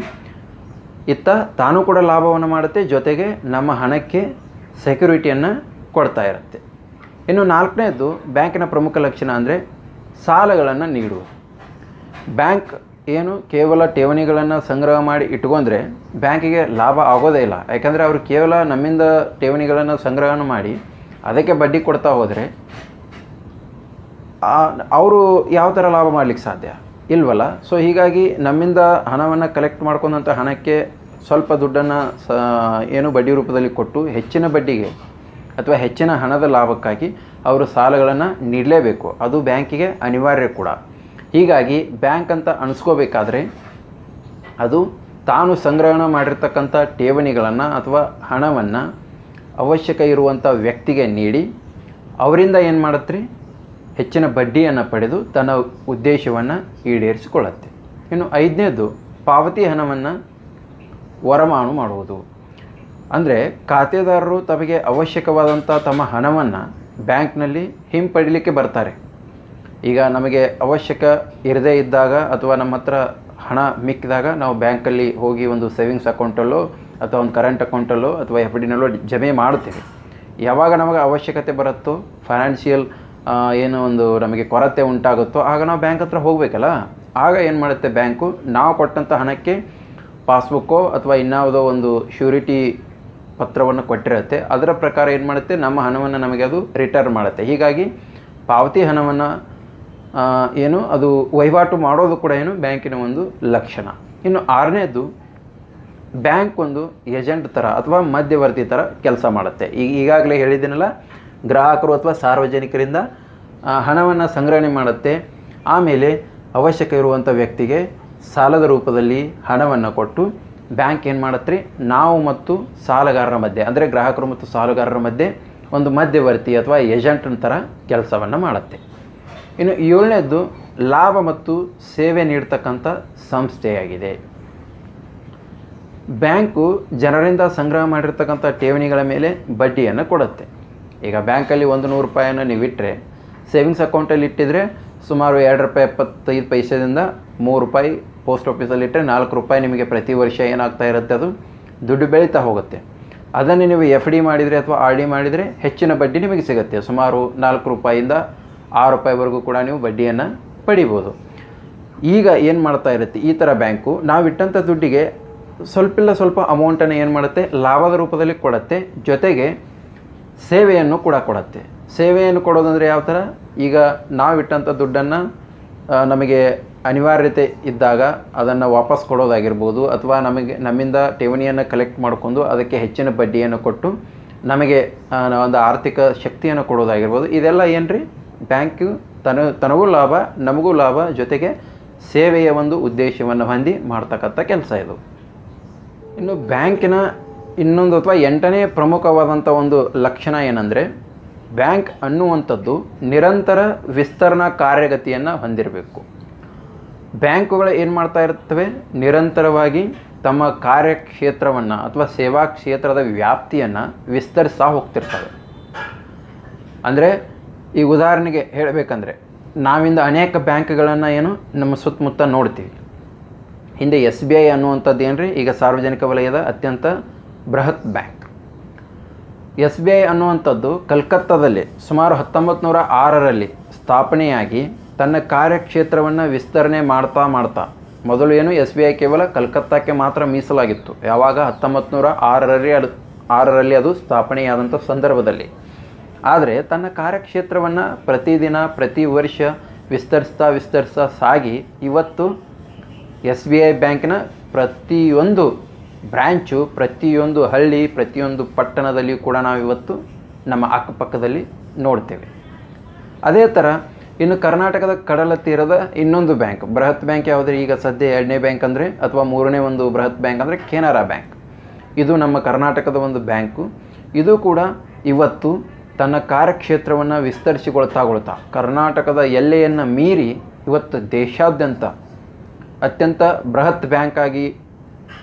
Speaker 1: ಇತ್ತ ತಾನು ಕೂಡ ಲಾಭವನ್ನು ಮಾಡುತ್ತೆ, ಜೊತೆಗೆ ನಮ್ಮ ಹಣಕ್ಕೆ ಸೆಕ್ಯೂರಿಟಿಯನ್ನು ಕೊಡ್ತಾ ಇರುತ್ತೆ. ಇನ್ನು ನಾಲ್ಕನೇದು ಬ್ಯಾಂಕಿನ ಪ್ರಮುಖ ಲಕ್ಷಣ ಅಂದರೆ ಸಾಲಗಳನ್ನು ನೀಡುವುದು. ಬ್ಯಾಂಕ್ ಏನು ಕೇವಲ ಠೇವಣಿಗಳನ್ನು ಸಂಗ್ರಹ ಮಾಡಿ ಇಟ್ಕೊಂಡ್ರೆ ಬ್ಯಾಂಕಿಗೆ ಲಾಭ ಆಗೋದೇ ಇಲ್ಲ. ಯಾಕಂದರೆ ಅವರು ಕೇವಲ ನಮ್ಮಿಂದ ಠೇವಣಿಗಳನ್ನು ಸಂಗ್ರಹ ಮಾಡಿ ಅದಕ್ಕೆ ಬಡ್ಡಿ ಕೊಡ್ತಾ ಹೋದರೆ ಅವರು ಯಾವ ಥರ ಲಾಭ ಮಾಡಲಿಕ್ಕೆ ಸಾಧ್ಯ ಇಲ್ವಲ್ಲ. ಸೊ ಹೀಗಾಗಿ ನಮ್ಮಿಂದ ಹಣವನ್ನು ಕಲೆಕ್ಟ್ ಮಾಡ್ಕೊಂಡಂಥ ಹಣಕ್ಕೆ ಸ್ವಲ್ಪ ದುಡ್ಡನ್ನು ಏನು ಬಡ್ಡಿ ರೂಪದಲ್ಲಿ ಕೊಟ್ಟು ಹೆಚ್ಚಿನ ಬಡ್ಡಿಗೆ ಅಥವಾ ಹೆಚ್ಚಿನ ಹಣದ ಲಾಭಕ್ಕಾಗಿ ಅವರು ಸಾಲಗಳನ್ನು ನೀಡಲೇಬೇಕು. ಅದು ಬ್ಯಾಂಕಿಗೆ ಅನಿವಾರ್ಯ ಕೂಡ. ಹೀಗಾಗಿ ಬ್ಯಾಂಕ್ ಅಂತ ಅನಿಸ್ಕೋಬೇಕಾದ್ರೆ ಅದು ತಾನು ಸಂಗ್ರಹಣ ಮಾಡಿರ್ತಕ್ಕಂಥ ಠೇವಣಿಗಳನ್ನು ಅಥವಾ ಹಣವನ್ನು ಅವಶ್ಯಕ ಇರುವಂಥ ವ್ಯಕ್ತಿಗೆ ನೀಡಿ ಅವರಿಂದ ಏನು ಮಾಡುತ್ತೆ, ಹೆಚ್ಚಿನ ಬಡ್ಡಿಯನ್ನು ಪಡೆದು ತನ್ನ ಉದ್ದೇಶವನ್ನು ಈಡೇರಿಸಿಕೊಳ್ಳುತ್ತೆ. ಇನ್ನು ಐದನೇದು ಪಾವತಿ ಹಣವನ್ನು ವರಮಾನು ಮಾಡುವುದು. ಅಂದರೆ ಖಾತೆದಾರರು ತಮಗೆ ಅವಶ್ಯಕವಾದಂಥ ತಮ್ಮ ಹಣವನ್ನು ಬ್ಯಾಂಕ್ನಲ್ಲಿ ಹಿಂಪಡೀಲಿಕ್ಕೆ ಬರ್ತಾರೆ. ಈಗ ನಮಗೆ ಅವಶ್ಯಕ ಇರದೇ ಇದ್ದಾಗ ಅಥವಾ ನಮ್ಮ ಹತ್ರ ಹಣ ಮಿಕ್ಕಿದಾಗ ನಾವು ಬ್ಯಾಂಕಲ್ಲಿ ಹೋಗಿ ಒಂದು ಸೇವಿಂಗ್ಸ್ ಅಕೌಂಟಲ್ಲೋ ಅಥವಾ ಒಂದು ಕರೆಂಟ್ ಅಕೌಂಟಲ್ಲೋ ಅಥವಾ ಎಫ್ ಡಿನಲ್ಲೋ ಜಮೆ ಮಾಡುತ್ತೇವೆ. ಯಾವಾಗ ನಮಗೆ ಅವಶ್ಯಕತೆ ಬರುತ್ತೋ, ಫೈನಾನ್ಷಿಯಲ್ ಏನು ಒಂದು ನಮಗೆ ಕೊರತೆ ಉಂಟಾಗುತ್ತೋ ಆಗ ನಾವು ಬ್ಯಾಂಕ್ ಹತ್ರ ಹೋಗಬೇಕಲ್ಲ. ಆಗ ಏನು ಮಾಡುತ್ತೆ ಬ್ಯಾಂಕು, ನಾವು ಕೊಟ್ಟಂಥ ಹಣಕ್ಕೆ ಪಾಸ್ಬುಕ್ಕೋ ಅಥವಾ ಇನ್ಯಾವುದೋ ಒಂದು ಶ್ಯೂರಿಟಿ ಪತ್ರವನ್ನು ಕೊಟ್ಟಿರುತ್ತೆ. ಅದರ ಪ್ರಕಾರ ಏನು ಮಾಡುತ್ತೆ, ನಮ್ಮ ಹಣವನ್ನು ನಮಗೆ ಅದು ರಿಟರ್ನ್ ಮಾಡುತ್ತೆ. ಹೀಗಾಗಿ ಪಾವತಿ ಹಣವನ್ನು ಏನು ಅದು ವಹಿವಾಟು ಮಾಡೋದು ಕೂಡ ಏನು ಬ್ಯಾಂಕಿನ ಒಂದು ಲಕ್ಷಣ. ಇನ್ನು ಆರನೇದು ಬ್ಯಾಂಕ್ ಒಂದು ಏಜೆಂಟ್ ಥರ ಅಥವಾ ಮಧ್ಯವರ್ತಿ ಥರ ಕೆಲಸ ಮಾಡುತ್ತೆ. ಈಗಾಗಲೇ ಹೇಳಿದ್ದೀನಲ್ಲ, ಗ್ರಾಹಕರು ಅಥವಾ ಸಾರ್ವಜನಿಕರಿಂದ ಹಣವನ್ನು ಸಂಗ್ರಹಣೆ ಮಾಡುತ್ತೆ. ಆಮೇಲೆ ಅವಶ್ಯಕ ಇರುವಂಥ ವ್ಯಕ್ತಿಗೆ ಸಾಲದ ರೂಪದಲ್ಲಿ ಹಣವನ್ನು ಕೊಟ್ಟು ಬ್ಯಾಂಕ್ ಏನು ಮಾಡುತ್ತೆ, ನಾವು ಮತ್ತು ಸಾಲಗಾರರ ಮಧ್ಯೆ ಅಂದರೆ ಗ್ರಾಹಕರು ಮತ್ತು ಸಾಲಗಾರರ ಮಧ್ಯೆ ಒಂದು ಮಧ್ಯವರ್ತಿ ಅಥವಾ ಏಜೆಂಟ್ನ ಥರ ಕೆಲಸವನ್ನು ಮಾಡುತ್ತೆ. ಇನ್ನು ಏಳನೇದು ಲಾಭ ಮತ್ತು ಸೇವೆ ನೀಡ್ತಕ್ಕಂಥ ಸಂಸ್ಥೆಯಾಗಿದೆ. ಬ್ಯಾಂಕು ಜನರಿಂದ ಸಂಗ್ರಹ ಮಾಡಿರ್ತಕ್ಕಂಥ ಠೇವಣಿಗಳ ಮೇಲೆ ಬಡ್ಡಿಯನ್ನು ಕೊಡುತ್ತೆ. ಈಗ ಬ್ಯಾಂಕಲ್ಲಿ 100 ರೂಪಾಯಿಯನ್ನು ನೀವು ಇಟ್ಟರೆ, ಸೇವಿಂಗ್ಸ್ ಅಕೌಂಟಲ್ಲಿ ಇಟ್ಟಿದ್ರೆ ಸುಮಾರು ₹2.75 ₹3 ಪೋಸ್ಟ್ ಆಫೀಸಲ್ಲಿ ಇಟ್ಟರೆ ₹4 ನಿಮಗೆ ಪ್ರತಿ ವರ್ಷ ಏನಾಗ್ತಾ ಇರುತ್ತೆ, ಅದು ದುಡ್ಡು ಬೆಳೀತಾ ಹೋಗುತ್ತೆ. ಅದನ್ನು ನೀವು ಎಫ್ ಡಿ ಮಾಡಿದರೆ ಅಥವಾ ಆರ್ ಡಿ ಮಾಡಿದರೆ ಹೆಚ್ಚಿನ ಬಡ್ಡಿ ನಿಮಗೆ ಸಿಗುತ್ತೆ. ಸುಮಾರು ₹4 ₹6ವರೆಗೂ ಕೂಡ ನೀವು ಬಡ್ಡಿಯನ್ನು ಪಡಿಬೋದು. ಈಗ ಏನು ಮಾಡ್ತಾ ಇರುತ್ತೆ ಈ ಥರ ಬ್ಯಾಂಕು, ನಾವು ಇಟ್ಟಂಥ ದುಡ್ಡಿಗೆ ಸ್ವಲ್ಪ ಅಮೌಂಟನ್ನು ಏನು ಮಾಡುತ್ತೆ, ಲಾಭದ ರೂಪದಲ್ಲಿ ಕೊಡುತ್ತೆ, ಜೊತೆಗೆ ಸೇವೆಯನ್ನು ಕೂಡ ಕೊಡುತ್ತೆ. ಸೇವೆಯನ್ನು ಕೊಡೋದಂದರೆ ಯಾವ ಥರ, ಈಗ ನಾವಿಟ್ಟಂಥ ದುಡ್ಡನ್ನು ನಮಗೆ ಅನಿವಾರ್ಯತೆ ಇದ್ದಾಗ ಅದನ್ನು ವಾಪಸ್ ಕೊಡೋದಾಗಿರ್ಬೋದು, ಅಥವಾ ನಮ್ಮಿಂದ ಠೇವಣಿಯನ್ನು ಕಲೆಕ್ಟ್ ಮಾಡಿಕೊಂಡು ಅದಕ್ಕೆ ಹೆಚ್ಚಿನ ಬಡ್ಡಿಯನ್ನು ಕೊಟ್ಟು ನಮಗೆ ಒಂದು ಆರ್ಥಿಕ ಶಕ್ತಿಯನ್ನು ಕೊಡೋದಾಗಿರ್ಬೋದು. ಇದೆಲ್ಲ ಏನು ರೀ, ಬ್ಯಾಂಕು ತನಗೂ ಲಾಭ ನಮಗೂ ಲಾಭ, ಜೊತೆಗೆ ಸೇವೆಯ ಒಂದು ಉದ್ದೇಶವನ್ನು ಹೊಂದಿ ಮಾಡ್ತಕ್ಕಂಥ ಕೆಲಸ ಇದು. ಇನ್ನು ಬ್ಯಾಂಕಿನ ಇನ್ನೊಂದು ಅಥವಾ 8ನೇ ಪ್ರಮುಖವಾದಂಥ ಒಂದು ಲಕ್ಷಣ ಏನಂದರೆ, ಬ್ಯಾಂಕ್ ಅನ್ನುವಂಥದ್ದು ನಿರಂತರ ವಿಸ್ತರಣಾ ಕಾರ್ಯಗತಿಯನ್ನು ಹೊಂದಿರಬೇಕು. ಬ್ಯಾಂಕುಗಳು ಏನು ಮಾಡ್ತಾ ಇರ್ತವೆ, ನಿರಂತರವಾಗಿ ತಮ್ಮ ಕಾರ್ಯಕ್ಷೇತ್ರವನ್ನು ಅಥವಾ ಸೇವಾ ಕ್ಷೇತ್ರದ ವ್ಯಾಪ್ತಿಯನ್ನು ವಿಸ್ತರಿಸ್ತಾ ಹೋಗ್ತಿರ್ತವೆ. ಅಂದರೆ ಈ ಉದಾಹರಣೆಗೆ ಹೇಳಬೇಕಂದ್ರೆ, ನಾವಿಂದ ಅನೇಕ ಬ್ಯಾಂಕ್ಗಳನ್ನು ಏನು ನಮ್ಮ ಸುತ್ತಮುತ್ತ ನೋಡ್ತೀವಿ. ಹಿಂದೆ SBI ಅನ್ನುವಂಥದ್ದು ಏನು ರೀ, ಈಗ ಸಾರ್ವಜನಿಕ ವಲಯದ ಅತ್ಯಂತ ಬೃಹತ್ ಬ್ಯಾಂಕ್. SBI ಅನ್ನುವಂಥದ್ದು ಕಲ್ಕತ್ತಾದಲ್ಲಿ ಸುಮಾರು 1906ರಲ್ಲಿ ಸ್ಥಾಪನೆಯಾಗಿ ತನ್ನ ಕಾರ್ಯಕ್ಷೇತ್ರವನ್ನು ವಿಸ್ತರಣೆ ಮಾಡ್ತಾ ಮೊದಲು ಏನು SBI ಕೇವಲ ಕಲ್ಕತ್ತಾಕ್ಕೆ ಮಾತ್ರ ಮೀಸಲಾಗಿತ್ತು. ಯಾವಾಗ 1906ರಲ್ಲಿ ಅದು ಸ್ಥಾಪನೆಯಾದಂಥ ಸಂದರ್ಭದಲ್ಲಿ. ಆದರೆ ತನ್ನ ಕಾರ್ಯಕ್ಷೇತ್ರವನ್ನು ಪ್ರತಿದಿನ ಪ್ರತಿ ವರ್ಷ ವಿಸ್ತರಿಸ್ತಾ ಸಾಗಿ ಇವತ್ತು SBI ಬ್ಯಾಂಕಿನ ಪ್ರತಿಯೊಂದು ಬ್ರ್ಯಾಂಚು, ಪ್ರತಿಯೊಂದು ಹಳ್ಳಿ, ಪ್ರತಿಯೊಂದು ಪಟ್ಟಣದಲ್ಲಿಯೂ ಕೂಡ ನಾವು ಇವತ್ತು ನಮ್ಮ ಅಕ್ಕಪಕ್ಕದಲ್ಲಿ ನೋಡ್ತೇವೆ. ಅದೇ ಥರ ಇನ್ನು ಕರ್ನಾಟಕದ ಕಡಲ ತೀರದ ಇನ್ನೊಂದು ಬ್ಯಾಂಕ್, ಬೃಹತ್ ಬ್ಯಾಂಕ್ ಯಾವುದೇ ಈಗ ಸದ್ಯ 2ನೇ ಬ್ಯಾಂಕ್ ಅಂದರೆ ಅಥವಾ 3ನೇ ಒಂದು ಬೃಹತ್ ಬ್ಯಾಂಕ್ ಅಂದರೆ ಕೆನರಾ ಬ್ಯಾಂಕ್. ಇದು ನಮ್ಮ ಕರ್ನಾಟಕದ ಒಂದು ಬ್ಯಾಂಕು. ಇದು ಕೂಡ ಇವತ್ತು ತನ್ನ ಕಾರ್ಯಕ್ಷೇತ್ರವನ್ನು ವಿಸ್ತರಿಸಿಕೊಳ್ತಾ ಕರ್ನಾಟಕದ ಎಲ್ಲೆಯನ್ನು ಮೀರಿ ಇವತ್ತು ದೇಶಾದ್ಯಂತ ಅತ್ಯಂತ ಬೃಹತ್ ಬ್ಯಾಂಕಾಗಿ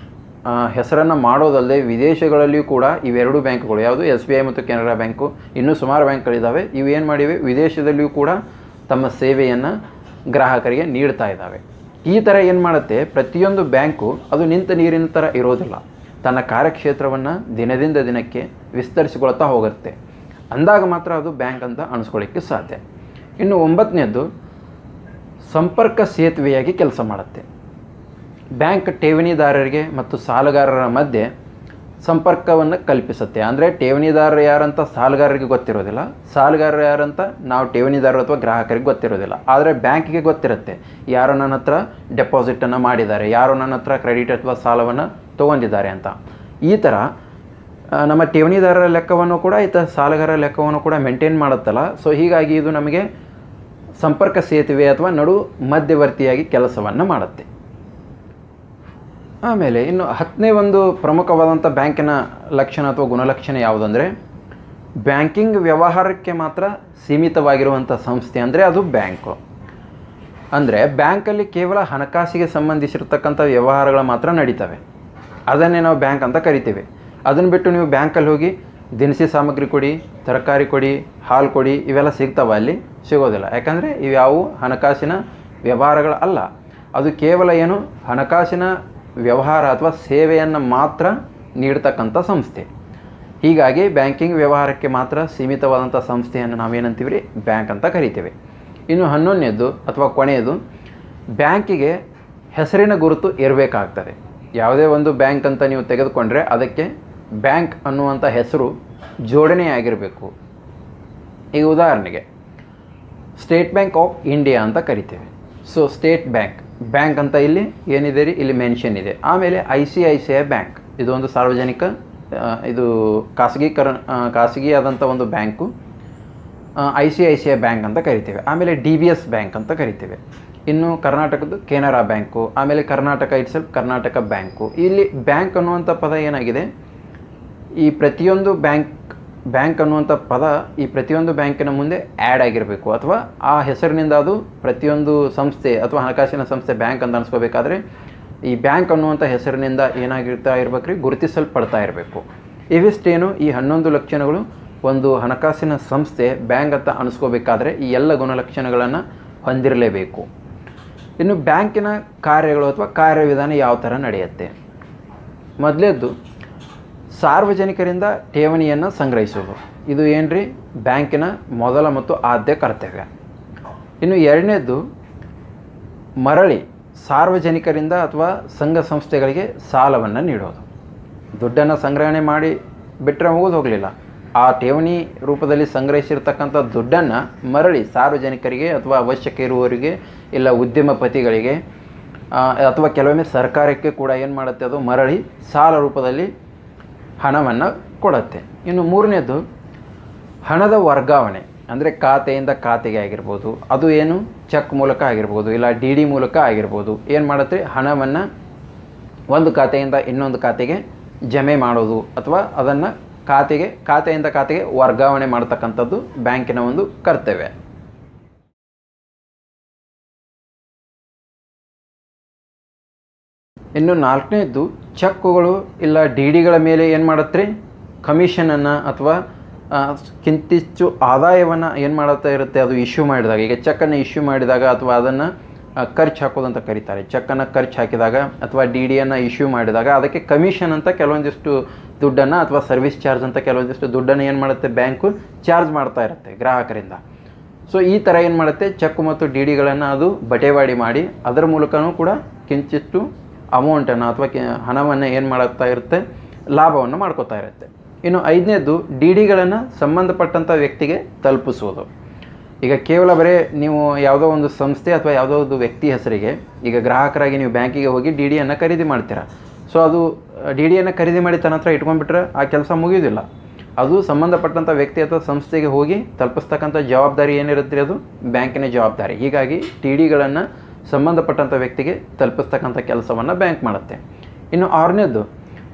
Speaker 1: ಹೆಸರನ್ನು ಮಾಡೋದಲ್ಲದೆ ವಿದೇಶಗಳಲ್ಲಿಯೂ ಕೂಡ ಇವೆರಡು ಬ್ಯಾಂಕ್ಗಳು, ಯಾವುದು SBI ಮತ್ತು ಕೆನರಾ ಬ್ಯಾಂಕು, ಇನ್ನೂ ಸುಮಾರು ಬ್ಯಾಂಕ್ಗಳಿದ್ದಾವೆ. ಇವೇನು ಮಾಡಿವೆ, ವಿದೇಶದಲ್ಲಿಯೂ ಕೂಡ ತಮ್ಮ ಸೇವೆಯನ್ನು ಗ್ರಾಹಕರಿಗೆ ನೀಡ್ತಾ ಇದ್ದಾವೆ. ಈ ಥರ ಏನು ಮಾಡುತ್ತೆ, ಪ್ರತಿಯೊಂದು ಬ್ಯಾಂಕು ಅದು ನಿಂತ ನೀರಿನ ಥರ ಇರೋದಿಲ್ಲ, ತನ್ನ ಕಾರ್ಯಕ್ಷೇತ್ರವನ್ನು ದಿನದಿಂದ ದಿನಕ್ಕೆ ವಿಸ್ತರಿಸಿಕೊಳ್ತಾ ಹೋಗುತ್ತೆ. ಅಂದಾಗ ಮಾತ್ರ ಅದು ಬ್ಯಾಂಕ್ ಅಂತ ಅನಿಸ್ಕೊಳ್ಳಿಕ್ಕೆ ಸಾಧ್ಯ. ಇನ್ನು 9ನೇದು ಸಂಪರ್ಕ ಸೇತುವೆಯಾಗಿ ಕೆಲಸ ಮಾಡುತ್ತೆ. ಬ್ಯಾಂಕ್ ಠೇವಣಿದಾರರಿಗೆ ಮತ್ತು ಸಾಲಗಾರರ ಮಧ್ಯೆ ಸಂಪರ್ಕವನ್ನು ಕಲ್ಪಿಸುತ್ತೆ. ಅಂದರೆ ಠೇವಣಿದಾರರು ಯಾರಂತ ಸಾಲಗಾರರಿಗೆ ಗೊತ್ತಿರೋದಿಲ್ಲ, ಸಾಲಗಾರರು ಯಾರಂತ ನಾವು ಠೇವಣಿದಾರರು ಅಥವಾ ಗ್ರಾಹಕರಿಗೆ ಗೊತ್ತಿರೋದಿಲ್ಲ. ಆದರೆ ಬ್ಯಾಂಕಿಗೆ ಗೊತ್ತಿರುತ್ತೆ, ಯಾರು ನನ್ನ ಹತ್ರ ಡೆಪಾಸಿಟನ್ನು ಮಾಡಿದ್ದಾರೆ, ಯಾರು ನನ್ನ ಹತ್ರ ಕ್ರೆಡಿಟ್ ಅಥವಾ ಸಾಲವನ್ನು ತೊಗೊಂಡಿದ್ದಾರೆ ಅಂತ. ಈ ಥರ ನಮ್ಮ ಠೇವಣಿದಾರರ ಲೆಕ್ಕವನ್ನು ಕೂಡ ಸಾಲಗಾರರ ಲೆಕ್ಕವನ್ನು ಕೂಡ ಮೇಂಟೈನ್ ಮಾಡುತ್ತಲ್ಲ. ಸೊ ಹೀಗಾಗಿ ಇದು ನಮಗೆ ಸಂಪರ್ಕ ಸೇತುವೆ ಅಥವಾ ನಡು ಮಧ್ಯವರ್ತಿಯಾಗಿ ಕೆಲಸವನ್ನು ಮಾಡುತ್ತೆ. ಆಮೇಲೆ ಇನ್ನು 10ನೇ ಒಂದು ಪ್ರಮುಖವಾದಂಥ ಬ್ಯಾಂಕಿನ ಲಕ್ಷಣ ಅಥವಾ ಗುಣಲಕ್ಷಣ ಯಾವುದಂದರೆ, ಬ್ಯಾಂಕಿಂಗ್ ವ್ಯವಹಾರಕ್ಕೆ ಮಾತ್ರ ಸೀಮಿತವಾಗಿರುವಂಥ ಸಂಸ್ಥೆ ಅಂದರೆ ಅದು ಬ್ಯಾಂಕು. ಅಂದರೆ ಬ್ಯಾಂಕಲ್ಲಿ ಕೇವಲ ಹಣಕಾಸಿಗೆ ಸಂಬಂಧಿಸಿರ್ತಕ್ಕಂಥ ವ್ಯವಹಾರಗಳು ಮಾತ್ರ ನಡೀತವೆ, ಅದನ್ನೇ ನಾವು ಬ್ಯಾಂಕ್ ಅಂತ ಕರಿತೀವಿ. ಅದನ್ನು ಬಿಟ್ಟು ನೀವು ಬ್ಯಾಂಕಲ್ಲಿ ಹೋಗಿ ದಿನಸಿ ಸಾಮಗ್ರಿ ಕೊಡಿ, ತರಕಾರಿ ಕೊಡಿ, ಹಾಲು ಕೊಡಿ, ಇವೆಲ್ಲ ಸಿಗ್ತವೆ, ಅಲ್ಲಿ ಸಿಗೋದಿಲ್ಲ. ಯಾಕಂದರೆ ಇವ್ಯಾವು ಹಣಕಾಸಿನ ವ್ಯವಹಾರಗಳು ಅಲ್ಲ. ಅದು ಕೇವಲ ಏನು ಹಣಕಾಸಿನ ವ್ಯವಹಾರ ಅಥವಾ ಸೇವೆಯನ್ನು ಮಾತ್ರ ನೀಡ್ತಕ್ಕಂಥ ಸಂಸ್ಥೆ. ಹೀಗಾಗಿ ಬ್ಯಾಂಕಿಂಗ್ ವ್ಯವಹಾರಕ್ಕೆ ಮಾತ್ರ ಸೀಮಿತವಾದಂಥ ಸಂಸ್ಥೆಯನ್ನು ನಾವೇನಂತೀವಿ ರೀ, ಬ್ಯಾಂಕ್ ಅಂತ ಕರಿತೀವಿ. ಇನ್ನು 11ನೇದು ಅಥವಾ ಕೊನೆಯದು, ಬ್ಯಾಂಕಿಗೆ ಹೆಸರಿನ ಗುರುತು ಇರಬೇಕಾಗ್ತದೆ. ಯಾವುದೇ ಒಂದು ಬ್ಯಾಂಕ್ ಅಂತ ನೀವು ತೆಗೆದುಕೊಂಡ್ರೆ ಅದಕ್ಕೆ ಬ್ಯಾಂಕ್ ಅನ್ನುವಂಥ ಹೆಸರು ಜೋಡಣೆಯಾಗಿರಬೇಕು. ಈಗ ಉದಾಹರಣೆಗೆ ಸ್ಟೇಟ್ ಬ್ಯಾಂಕ್ ಆಫ್ ಇಂಡಿಯಾ ಅಂತ ಕರಿತೇವೆ. ಸೊ ಸ್ಟೇಟ್ ಬ್ಯಾಂಕ್ ಅಂತ ಇಲ್ಲಿ ಏನಿದೆ ರೀ, ಇಲ್ಲಿ ಮೆನ್ಷನ್ ಇದೆ. ಆಮೇಲೆ ICICI ಬ್ಯಾಂಕ್, ಇದು ಒಂದು ಸಾರ್ವಜನಿಕ, ಇದು ಖಾಸಗಿ ಆದಂಥ ಒಂದು ಬ್ಯಾಂಕು, ICICI ಬ್ಯಾಂಕ್ ಅಂತ ಕರಿತೇವೆ. ಆಮೇಲೆ DBS ಬ್ಯಾಂಕ್ ಅಂತ ಕರಿತೇವೆ. ಇನ್ನು ಕರ್ನಾಟಕದ್ದು ಕೆನರಾ ಬ್ಯಾಂಕು, ಆಮೇಲೆ ಕರ್ನಾಟಕ ಇಟ್ಸೆಲ್ಫ್ ಕರ್ನಾಟಕ ಬ್ಯಾಂಕು. ಇಲ್ಲಿ ಬ್ಯಾಂಕ್ ಅನ್ನುವಂಥ ಪದ ಏನಾಗಿದೆ, ಈ ಪ್ರತಿಯೊಂದು ಬ್ಯಾಂಕ್ ಅನ್ನುವಂಥ ಪದ ಈ ಪ್ರತಿಯೊಂದು ಬ್ಯಾಂಕಿನ ಮುಂದೆ ಆ್ಯಡ್ ಆಗಿರಬೇಕು, ಅಥವಾ ಆ ಹೆಸರಿನಿಂದ ಅದು ಪ್ರತಿಯೊಂದು ಸಂಸ್ಥೆ ಅಥವಾ ಹಣಕಾಸಿನ ಸಂಸ್ಥೆ ಬ್ಯಾಂಕ್ ಅಂತ ಅನಿಸ್ಕೋಬೇಕಾದ್ರೆ ಈ ಬ್ಯಾಂಕ್ ಅನ್ನುವಂಥ ಹೆಸರಿನಿಂದ ಏನಾಗಿರ್ತಾ ಇರ್ಬೇಕು ರೀ, ಗುರುತಿಸಲ್ಪಡ್ತಾ ಇರಬೇಕು. ಇವಿಷ್ಟೇನು ಈ 11 ಲಕ್ಷಣಗಳು ಒಂದು ಹಣಕಾಸಿನ ಸಂಸ್ಥೆ ಬ್ಯಾಂಕ್ ಅಂತ ಅನಿಸ್ಕೋಬೇಕಾದ್ರೆ ಈ ಎಲ್ಲ ಗುಣಲಕ್ಷಣಗಳನ್ನು ಹೊಂದಿರಲೇಬೇಕು. ಇನ್ನು ಬ್ಯಾಂಕಿನ ಕಾರ್ಯಗಳು ಅಥವಾ ಕಾರ್ಯವಿಧಾನ ಯಾವ ಥರ ನಡೆಯುತ್ತೆ. ಮೊದಲೇದ್ದು ಸಾರ್ವಜನಿಕರಿಂದ ಠೇವಣಿಯನ್ನು ಸಂಗ್ರಹಿಸುವುದು. ಇದು ಏನ್ರಿ, ಬ್ಯಾಂಕಿನ ಮೊದಲ ಮತ್ತು ಆದ್ಯ ಕರ್ತವ್ಯ. ಇನ್ನು 2ನೇದ್ದು ಮರಳಿ ಸಾರ್ವಜನಿಕರಿಂದ ಅಥವಾ ಸಂಘ ಸಂಸ್ಥೆಗಳಿಗೆ ಸಾಲವನ್ನು ನೀಡೋದು. ದುಡ್ಡನ್ನು ಸಂಗ್ರಹಣೆ ಮಾಡಿ ಬಿಟ್ಟರೆ ಹೋಗಲಿಲ್ಲ, ಆ ಠೇವಣಿ ರೂಪದಲ್ಲಿ ಸಂಗ್ರಹಿಸಿರ್ತಕ್ಕಂಥ ದುಡ್ಡನ್ನು ಮರಳಿ ಸಾರ್ವಜನಿಕರಿಗೆ ಅಥವಾ ಅವಶ್ಯಕ ಇರುವವರಿಗೆ, ಇಲ್ಲ ಉದ್ಯಮಪತಿಗಳಿಗೆ, ಅಥವಾ ಕೆಲವೊಮ್ಮೆ ಸರ್ಕಾರಕ್ಕೆ ಕೂಡ ಏನು ಮಾಡುತ್ತೆ, ಅದು ಮರಳಿ ಸಾಲ ರೂಪದಲ್ಲಿ ಹಣವನ್ನು ಕೊಡುತ್ತೆ. ಇನ್ನು 3ನೇದು ಹಣದ ವರ್ಗಾವಣೆ, ಅಂದರೆ ಖಾತೆಯಿಂದ ಖಾತೆಗೆ ಆಗಿರ್ಬೋದು, ಅದು ಏನು ಚೆಕ್ ಮೂಲಕ ಆಗಿರ್ಬೋದು, ಇಲ್ಲ DD ಮೂಲಕ ಆಗಿರ್ಬೋದು. ಏನು ಮಾಡುತ್ತೆ, ಹಣವನ್ನು ಒಂದು ಖಾತೆಯಿಂದ ಇನ್ನೊಂದು ಖಾತೆಗೆ ಜಮೆ ಮಾಡೋದು ಅಥವಾ ಅದನ್ನು ಖಾತೆಯಿಂದ ಖಾತೆಗೆ ವರ್ಗಾವಣೆ ಮಾಡ್ತಕ್ಕಂಥದ್ದು ಬ್ಯಾಂಕಿನ ಒಂದು ಕರ್ತವ್ಯ. ಇನ್ನು 4ನೇದ್ದು ಚೆಕ್ಕುಗಳು ಇಲ್ಲ DDಗಳ ಮೇಲೆ ಏನು ಮಾಡುತ್ತೆ, ಕಮಿಷನನ್ನು ಅಥವಾ ಕಿಂಚಿತ್ತು ಆದಾಯವನ್ನು ಏನು ಮಾಡುತ್ತಾ ಇರುತ್ತೆ, ಅದು ಇಶ್ಯೂ ಮಾಡಿದಾಗ. ಈಗ ಚೆಕ್ಕನ್ನು ಇಶ್ಯೂ ಮಾಡಿದಾಗ ಅಥವಾ ಅದನ್ನು ಖರ್ಚು ಹಾಕೋದಂತ ಕರೀತಾರೆ. ಚೆಕ್ಕನ್ನು ಖರ್ಚು ಹಾಕಿದಾಗ ಅಥವಾ DDಯನ್ನು ಇಶ್ಯೂ ಮಾಡಿದಾಗ ಅದಕ್ಕೆ ಕಮಿಷನ್ ಅಂತ ಕೆಲವೊಂದಿಷ್ಟು ದುಡ್ಡನ್ನು ಅಥವಾ ಸರ್ವಿಸ್ ಚಾರ್ಜ್ ಅಂತ ಕೆಲವೊಂದಿಷ್ಟು ದುಡ್ಡನ್ನು ಏನು ಮಾಡುತ್ತೆ, ಬ್ಯಾಂಕು ಚಾರ್ಜ್ ಮಾಡ್ತಾ ಇರುತ್ತೆ ಗ್ರಾಹಕರಿಂದ. ಸೊ ಈ ಥರ ಏನು ಮಾಡುತ್ತೆ, ಚೆಕ್ ಮತ್ತು DDಗಳನ್ನು ಅದು ಬಟೆವಾಡಿ ಮಾಡಿ ಅದರ ಮೂಲಕನೂ ಕೂಡ ಕಿಂಚಿತ್ತು ಅಮೌಂಟನ್ನು ಅಥವಾ ಹಣವನ್ನು ಏನು ಮಾಡುತ್ತಾ ಇರುತ್ತೆ, ಲಾಭವನ್ನು ಮಾಡ್ಕೋತಾ ಇರುತ್ತೆ. ಇನ್ನು 5ನೇದ್ದು DDಗಳನ್ನು ಸಂಬಂಧಪಟ್ಟಂಥ ವ್ಯಕ್ತಿಗೆ ತಲುಪಿಸುವುದು. ಈಗ ಕೇವಲ ಬರೀ ನೀವು ಯಾವುದೋ ಒಂದು ಸಂಸ್ಥೆ ಅಥವಾ ಯಾವುದೋ ಒಂದು ವ್ಯಕ್ತಿ ಹೆಸರಿಗೆ ಈಗ ಗ್ರಾಹಕರಾಗಿ ನೀವು ಬ್ಯಾಂಕಿಗೆ ಹೋಗಿ DDಯನ್ನು ಖರೀದಿ ಮಾಡ್ತೀರಾ. ಸೊ ಅದು DDಯನ್ನು ಖರೀದಿ ಮಾಡಿ ತನ್ನ ಹತ್ರ ಇಟ್ಕೊಂಡ್ಬಿಟ್ರೆ ಆ ಕೆಲಸ ಮುಗಿಯೋದಿಲ್ಲ. ಅದು ಸಂಬಂಧಪಟ್ಟಂಥ ವ್ಯಕ್ತಿ ಅಥವಾ ಸಂಸ್ಥೆಗೆ ಹೋಗಿ ತಲುಪಿಸ್ತಕ್ಕಂಥ ಜವಾಬ್ದಾರಿ ಏನಿರುತ್ತೆ ಅದು ಬ್ಯಾಂಕಿನ ಜವಾಬ್ದಾರಿ. ಹೀಗಾಗಿ ಟಿ ಡಿಗಳನ್ನು ಸಂಬಂಧಪಟ್ಟಂಥ ವ್ಯಕ್ತಿಗೆ ತಲುಪಿಸ್ತಕ್ಕಂಥ ಕೆಲಸವನ್ನು ಬ್ಯಾಂಕ್ ಮಾಡುತ್ತೆ. ಇನ್ನು 6ನೇದು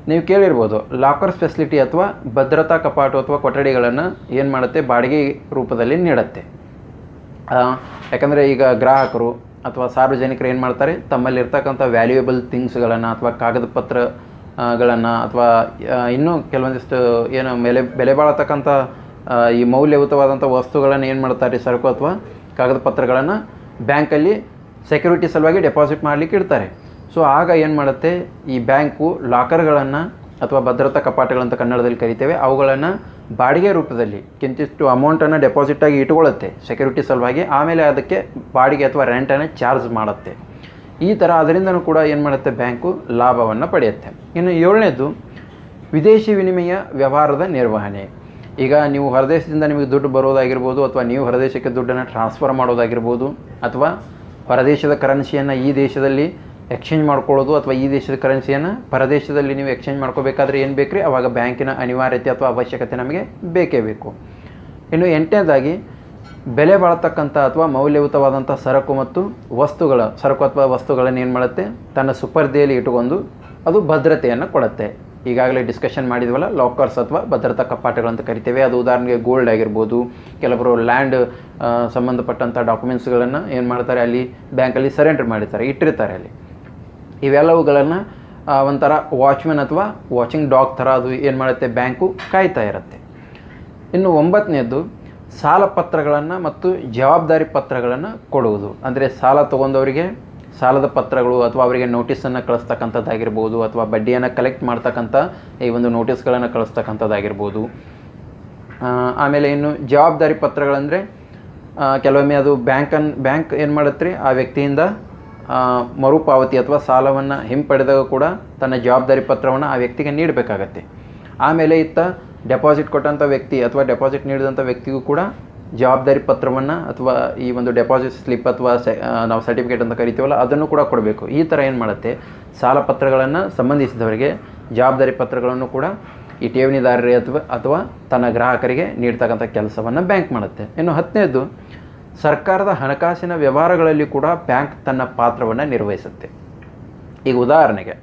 Speaker 1: ನೀವು ಕೇಳಿರ್ಬೋದು, ಲಾಕರ್ಸ್ ಫೆಸಿಲಿಟಿ ಅಥವಾ ಭದ್ರತಾ ಕಪಾಟು ಅಥವಾ ಕೊಠಡಿಗಳನ್ನು ಏನು ಮಾಡುತ್ತೆ, ಬಾಡಿಗೆ ರೂಪದಲ್ಲಿ ನೀಡುತ್ತೆ. ಯಾಕಂದರೆ ಈಗ ಗ್ರಾಹಕರು ಅಥವಾ ಸಾರ್ವಜನಿಕರು ಏನು ಮಾಡ್ತಾರೆ, ತಮ್ಮಲ್ಲಿರ್ತಕ್ಕಂಥ ವ್ಯಾಲ್ಯೂಯಬಲ್ ಥಿಂಗ್ಸ್ಗಳನ್ನು ಅಥವಾ ಕಾಗದ ಪತ್ರಗಳನ್ನು ಅಥವಾ ಇನ್ನೂ ಕೆಲವೊಂದಿಷ್ಟು ಏನು ಬೆಲೆ ಬಾಳತಕ್ಕಂಥ ಈ ಮೌಲ್ಯಯುತವಾದಂಥ ವಸ್ತುಗಳನ್ನು ಏನು ಮಾಡ್ತಾರೆ, ಸರಕು ಅಥವಾ ಕಾಗದ ಪತ್ರಗಳನ್ನು ಬ್ಯಾಂಕಲ್ಲಿ ಸೆಕ್ಯೂರಿಟಿ ಸಲುವಾಗಿ ಡೆಪಾಸಿಟ್ ಮಾಡಲಿಕ್ಕೆ ಇಡ್ತಾರೆ. ಸೊ ಆಗ ಏನು ಮಾಡುತ್ತೆ, ಈ ಬ್ಯಾಂಕು ಲಾಕರ್ಗಳನ್ನು ಅಥವಾ ಭದ್ರತಾ ಕಪಾಟಗಳಂತ ಕನ್ನಡದಲ್ಲಿ ಕರಿತೇವೆ, ಅವುಗಳನ್ನು ಬಾಡಿಗೆ ರೂಪದಲ್ಲಿ ಕಿಂಚಿಷ್ಟು ಅಮೌಂಟನ್ನು ಡೆಪಾಸಿಟಾಗಿ ಇಟ್ಕೊಳ್ಳುತ್ತೆ ಸೆಕ್ಯೂರಿಟಿ ಸಲುವಾಗಿ. ಆಮೇಲೆ ಅದಕ್ಕೆ ಬಾಡಿಗೆ ಅಥವಾ ರೆಂಟನ್ನು ಚಾರ್ಜ್ ಮಾಡುತ್ತೆ. ಈ ಥರ ಅದರಿಂದನೂ ಕೂಡ ಏನು ಮಾಡುತ್ತೆ, ಬ್ಯಾಂಕು ಲಾಭವನ್ನು ಪಡೆಯುತ್ತೆ. ಇನ್ನು 7ನೇದು ವಿದೇಶಿ ವಿನಿಮಯ ವ್ಯವಹಾರದ ನಿರ್ವಹಣೆ. ಈಗ ನೀವು ಹೊರದೇಶದಿಂದ ನಿಮಗೆ ದುಡ್ಡು ಬರೋದಾಗಿರ್ಬೋದು, ಅಥವಾ ನೀವು ಹೊರದೇಶಕ್ಕೆ ದುಡ್ಡನ್ನು ಟ್ರಾನ್ಸ್ಫರ್ ಮಾಡೋದಾಗಿರ್ಬೋದು, ಅಥವಾ ಹೊರದೇಶದ ಕರೆನ್ಸಿಯನ್ನು ಈ ದೇಶದಲ್ಲಿ ಎಕ್ಸ್ಚೇಂಜ್ ಮಾಡ್ಕೊಳ್ಳೋದು, ಅಥವಾ ಈ ದೇಶದ ಕರೆನ್ಸಿಯನ್ನು ಪರದೇಶದಲ್ಲಿ ನೀವು ಎಕ್ಸ್ಚೇಂಜ್ ಮಾಡ್ಕೋಬೇಕಾದ್ರೆ ಏನು ಬೇಕು ರೀ, ಆವಾಗ ಬ್ಯಾಂಕಿನ ಅನಿವಾರ್ಯತೆ ಅಥವಾ ಅವಶ್ಯಕತೆ ನಮಗೆ ಬೇಕೇ ಬೇಕು. ಇನ್ನು 8ನೇದಾಗಿ ಬೆಲೆ ಬಾಳತಕ್ಕಂಥ ಅಥವಾ ಮೌಲ್ಯಯುತವಾದಂಥ ಸರಕು ಅಥವಾ ವಸ್ತುಗಳನ್ನು ಏನು ಮಾಡುತ್ತೆ, ತನ್ನ ಸುಪರ್ದಿಯಲ್ಲಿ ಇಟ್ಟುಕೊಂಡು ಅದು ಭದ್ರತೆಯನ್ನು ಕೊಡುತ್ತೆ. ಈಗಾಗಲೇ ಡಿಸ್ಕಷನ್ ಮಾಡಿದ್ವಲ್ಲ, ಲಾಕರ್ಸ್ ಅಥವಾ ಭದ್ರತಾ ಕಪಾಟಗಳಂತ ಕರಿತೇವೆ. ಅದು ಉದಾಹರಣೆಗೆ ಗೋಲ್ಡ್ ಆಗಿರ್ಬೋದು, ಕೆಲವರು ಲ್ಯಾಂಡ್ ಸಂಬಂಧಪಟ್ಟಂಥ ಡಾಕ್ಯುಮೆಂಟ್ಸ್ಗಳನ್ನು ಏನು ಮಾಡ್ತಾರೆ, ಅಲ್ಲಿ ಬ್ಯಾಂಕಲ್ಲಿ ಸರೆಂಡರ್ ಮಾಡಿರ್ತಾರೆ, ಇಟ್ಟಿರ್ತಾರೆ ಅಲ್ಲಿ. ಇವೆಲ್ಲವುಗಳನ್ನು ಒಂಥರ ವಾಚ್ಮೆನ್ ಅಥವಾ ವಾಚಿಂಗ್ ಡಾಗ್ ಥರ ಅದು ಏನು ಮಾಡುತ್ತೆ, ಬ್ಯಾಂಕು ಕಾಯ್ತಾ ಇರುತ್ತೆ. ಇನ್ನು 9ನೇದು ಸಾಲ ಪತ್ರಗಳನ್ನು ಮತ್ತು ಜವಾಬ್ದಾರಿ ಪತ್ರಗಳನ್ನು ಕೊಡುವುದು. ಅಂದರೆ ಸಾಲ ತೊಗೊಂಡವರಿಗೆ ಸಾಲದ ಪತ್ರಗಳು ಅಥವಾ ಅವರಿಗೆ ನೋಟಿಸನ್ನು ಕಳಿಸ್ತಕ್ಕಂಥದ್ದಾಗಿರ್ಬೋದು, ಅಥವಾ ಬಡ್ಡಿಯನ್ನು ಕಲೆಕ್ಟ್ ಮಾಡ್ತಕ್ಕಂಥ ಈ ಒಂದು ನೋಟಿಸ್ಗಳನ್ನು ಕಳಿಸ್ತಕ್ಕಂಥದ್ದಾಗಿರ್ಬೋದು. ಆಮೇಲೆ ಇನ್ನು ಜವಾಬ್ದಾರಿ ಪತ್ರಗಳಂದರೆ ಕೆಲವೊಮ್ಮೆ ಅದು ಬ್ಯಾಂಕ್ ಏನು ಮಾಡುತ್ತೆ ರೀ, ಆ ವ್ಯಕ್ತಿಯಿಂದ ಮರುಪಾವತಿ ಅಥವಾ ಸಾಲವನ್ನು ಹಿಂಪಡೆದಾಗ ಕೂಡ ತನ್ನ ಜವಾಬ್ದಾರಿ ಪತ್ರವನ್ನು ಆ ವ್ಯಕ್ತಿಗೆ ನೀಡಬೇಕಾಗತ್ತೆ. ಆಮೇಲೆ ಇತ್ತ ಡೆಪಾಸಿಟ್ ಕೊಟ್ಟಂಥ ವ್ಯಕ್ತಿ ಅಥವಾ ಡೆಪಾಸಿಟ್ ನೀಡಿದಂಥ ವ್ಯಕ್ತಿಗೂ ಕೂಡ ಜವಾಬ್ದಾರಿ ಪತ್ರವನ್ನು ಅಥವಾ ಈ ಒಂದು ಡೆಪಾಸಿಟ್ ಸ್ಲಿಪ್ ಅಥವಾ ನಾವು ಸರ್ಟಿಫಿಕೇಟ್ ಅಂತ ಕರಿತೀವಲ್ಲ, ಅದನ್ನು ಕೂಡ ಕೊಡಬೇಕು. ಈ ಥರ ಏನು ಮಾಡುತ್ತೆ, ಸಾಲ ಪತ್ರಗಳನ್ನು ಸಂಬಂಧಿಸಿದವರಿಗೆ ಜವಾಬ್ದಾರಿ ಪತ್ರಗಳನ್ನು ಕೂಡ ಈ ಠೇವಣಿದಾರರೇ ಅಥವಾ ತನ್ನ ಗ್ರಾಹಕರಿಗೆ ನೀಡ್ತಕ್ಕಂಥ ಕೆಲಸವನ್ನು ಬ್ಯಾಂಕ್ ಮಾಡುತ್ತೆ. ಇನ್ನು 10ನೇದು ಸರ್ಕಾರದ ಹಣಕಾಸಿನ ವ್ಯವಹಾರಗಳಲ್ಲಿ ಕೂಡ ಬ್ಯಾಂಕ್ ತನ್ನ ಪಾತ್ರವನ್ನು ನಿರ್ವಹಿಸುತ್ತೆ. ಈಗ ಉದಾಹರಣೆಗೆ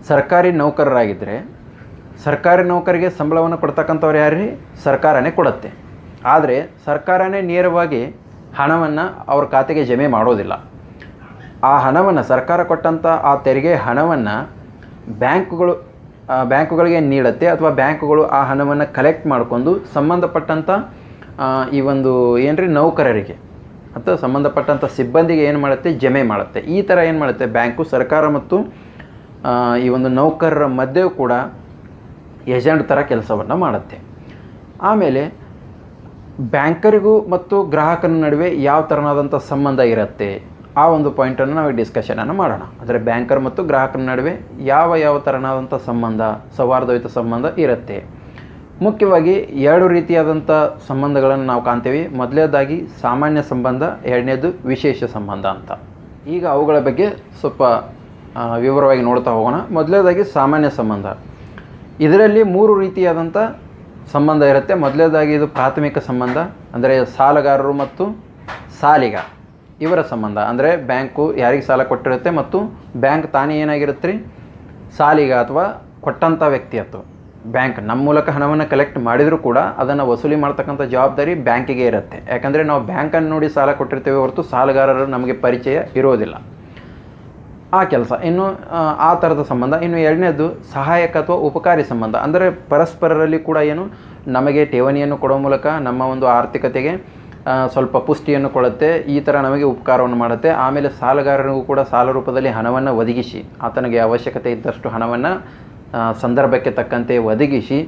Speaker 1: ಸರ್ಕಾರಿ ನೌಕರರಾಗಿದ್ದರೆ ಸರ್ಕಾರಿ ನೌಕರಿಗೆ ಸಂಬಳವನ್ನು ಕೊಡ್ತಕ್ಕಂಥವ್ರು ಯಾರು, ಸರ್ಕಾರನೇ ಕೊಡುತ್ತೆ. ಆದರೆ ಸರ್ಕಾರನೇ ನೇರವಾಗಿ ಹಣವನ್ನು ಅವ್ರ ಖಾತೆಗೆ ಜಮೆ ಮಾಡೋದಿಲ್ಲ. ಆ ಹಣವನ್ನು ಸರ್ಕಾರ ಕೊಟ್ಟಂಥ ಆ ತೆರಿಗೆ ಹಣವನ್ನು ಬ್ಯಾಂಕುಗಳಿಗೆ ನೀಡುತ್ತೆ, ಅಥವಾ ಬ್ಯಾಂಕುಗಳು ಆ ಹಣವನ್ನು ಕಲೆಕ್ಟ್ ಮಾಡಿಕೊಂಡು ಸಂಬಂಧಪಟ್ಟಂಥ ಈ ಒಂದು ಏನ್ರಿ ನೌಕರರಿಗೆ ಅಥವಾ ಸಂಬಂಧಪಟ್ಟಂಥ ಸಿಬ್ಬಂದಿಗೆ ಏನು ಮಾಡುತ್ತೆ, ಜಮೆ ಮಾಡುತ್ತೆ. ಈ ಥರ ಏನು ಮಾಡುತ್ತೆ, ಬ್ಯಾಂಕು ಸರ್ಕಾರ ಮತ್ತು ಈ ಒಂದು ನೌಕರರ ಮಧ್ಯೆ ಕೂಡ ಏಜೆಂಟ್ ಥರ ಕೆಲಸವನ್ನು ಮಾಡುತ್ತೆ. ಆಮೇಲೆ ಬ್ಯಾಂಕರಿಗೂ ಮತ್ತು ಗ್ರಾಹಕನ ನಡುವೆ ಯಾವ ಥರನಾದಂಥ ಸಂಬಂಧ ಇರುತ್ತೆ, ಆ ಒಂದು ಪಾಯಿಂಟನ್ನು ನಾವು ಡಿಸ್ಕಷನನ್ನು ಮಾಡೋಣ. ಅಂದರೆ ಬ್ಯಾಂಕರ್ ಮತ್ತು ಗ್ರಾಹಕನ ನಡುವೆ ಯಾವ ಥರನಾದಂಥ ಸಂಬಂಧ, ಸೌಹಾರ್ದಯುತ ಸಂಬಂಧ ಇರುತ್ತೆ. ಮುಖ್ಯವಾಗಿ 2 ರೀತಿಯಾದಂಥ ಸಂಬಂಧಗಳನ್ನು ನಾವು ಕಾಣ್ತೀವಿ. ಮೊದಲನೇದಾಗಿ ಸಾಮಾನ್ಯ ಸಂಬಂಧ, 2ನೇದು ವಿಶೇಷ ಸಂಬಂಧ ಅಂತ. ಈಗ ಅವುಗಳ ಬಗ್ಗೆ ಸ್ವಲ್ಪ ವಿವರವಾಗಿ ನೋಡ್ತಾ ಹೋಗೋಣ. ಮೊದಲನೇದಾಗಿ ಸಾಮಾನ್ಯ ಸಂಬಂಧ. ಇದರಲ್ಲಿ 3 ರೀತಿಯಾದಂಥ ಸಂಬಂಧ ಇರುತ್ತೆ. ಮೊದಲನೇದಾಗಿ ಇದು ಪ್ರಾಥಮಿಕ ಸಂಬಂಧ, ಅಂದರೆ ಸಾಲಗಾರರು ಮತ್ತು ಸಾಲಿಗ ಇವರ ಸಂಬಂಧ. ಅಂದರೆ ಬ್ಯಾಂಕು ಯಾರಿಗೆ ಸಾಲ ಕೊಟ್ಟಿರುತ್ತೆ ಮತ್ತು ಬ್ಯಾಂಕ್ ತಾನೇ ಏನಾಗಿರುತ್ತೆ ರೀ, ಸಾಲಿಗ ಅಥವಾ ಕೊಟ್ಟಂಥ ವ್ಯಕ್ತಿ ಅಥವಾ ಬ್ಯಾಂಕ್ ನಮ್ಮ ಮೂಲಕ ಹಣವನ್ನು ಕಲೆಕ್ಟ್ ಮಾಡಿದರೂ ಕೂಡ ಅದನ್ನು ವಸೂಲಿ ಮಾಡ್ತಕ್ಕಂಥ ಜವಾಬ್ದಾರಿ ಬ್ಯಾಂಕಿಗೆ ಇರುತ್ತೆ. ಯಾಕಂದರೆ ನಾವು ಬ್ಯಾಂಕನ್ನು ನೋಡಿ ಸಾಲ ಕೊಟ್ಟಿರ್ತೇವೆ ಹೊರತು ಸಾಲಗಾರರು ನಮಗೆ ಪರಿಚಯ ಇರೋದಿಲ್ಲ, ಆ ಕೆಲಸ. ಇನ್ನು ಆ ಥರದ ಸಂಬಂಧ. ಇನ್ನು 2ನೇದು ಸಹಾಯಕ ಅಥವಾ ಉಪಕಾರಿ ಸಂಬಂಧ. ಅಂದರೆ ಪರಸ್ಪರರಲ್ಲಿ ಕೂಡ ಏನು, ನಮಗೆ ಠೇವಣಿಯನ್ನು ಕೊಡೋ ಮೂಲಕ ನಮ್ಮ ಒಂದು ಆರ್ಥಿಕತೆಗೆ ಸ್ವಲ್ಪ ಪುಷ್ಟಿಯನ್ನು ಕೊಡುತ್ತೆ, ಈ ಥರ ನಮಗೆ ಉಪಕಾರವನ್ನು ಮಾಡುತ್ತೆ. ಆಮೇಲೆ ಸಾಲಗಾರನಿಗೂ ಕೂಡ ಸಾಲ ರೂಪದಲ್ಲಿ ಹಣವನ್ನು ಒದಗಿಸಿ, ಆತನಿಗೆ ಅವಶ್ಯಕತೆ ಇದ್ದಷ್ಟು ಹಣವನ್ನು ಸಂದರ್ಭಕ್ಕೆ ತಕ್ಕಂತೆ ಒದಗಿಸಿ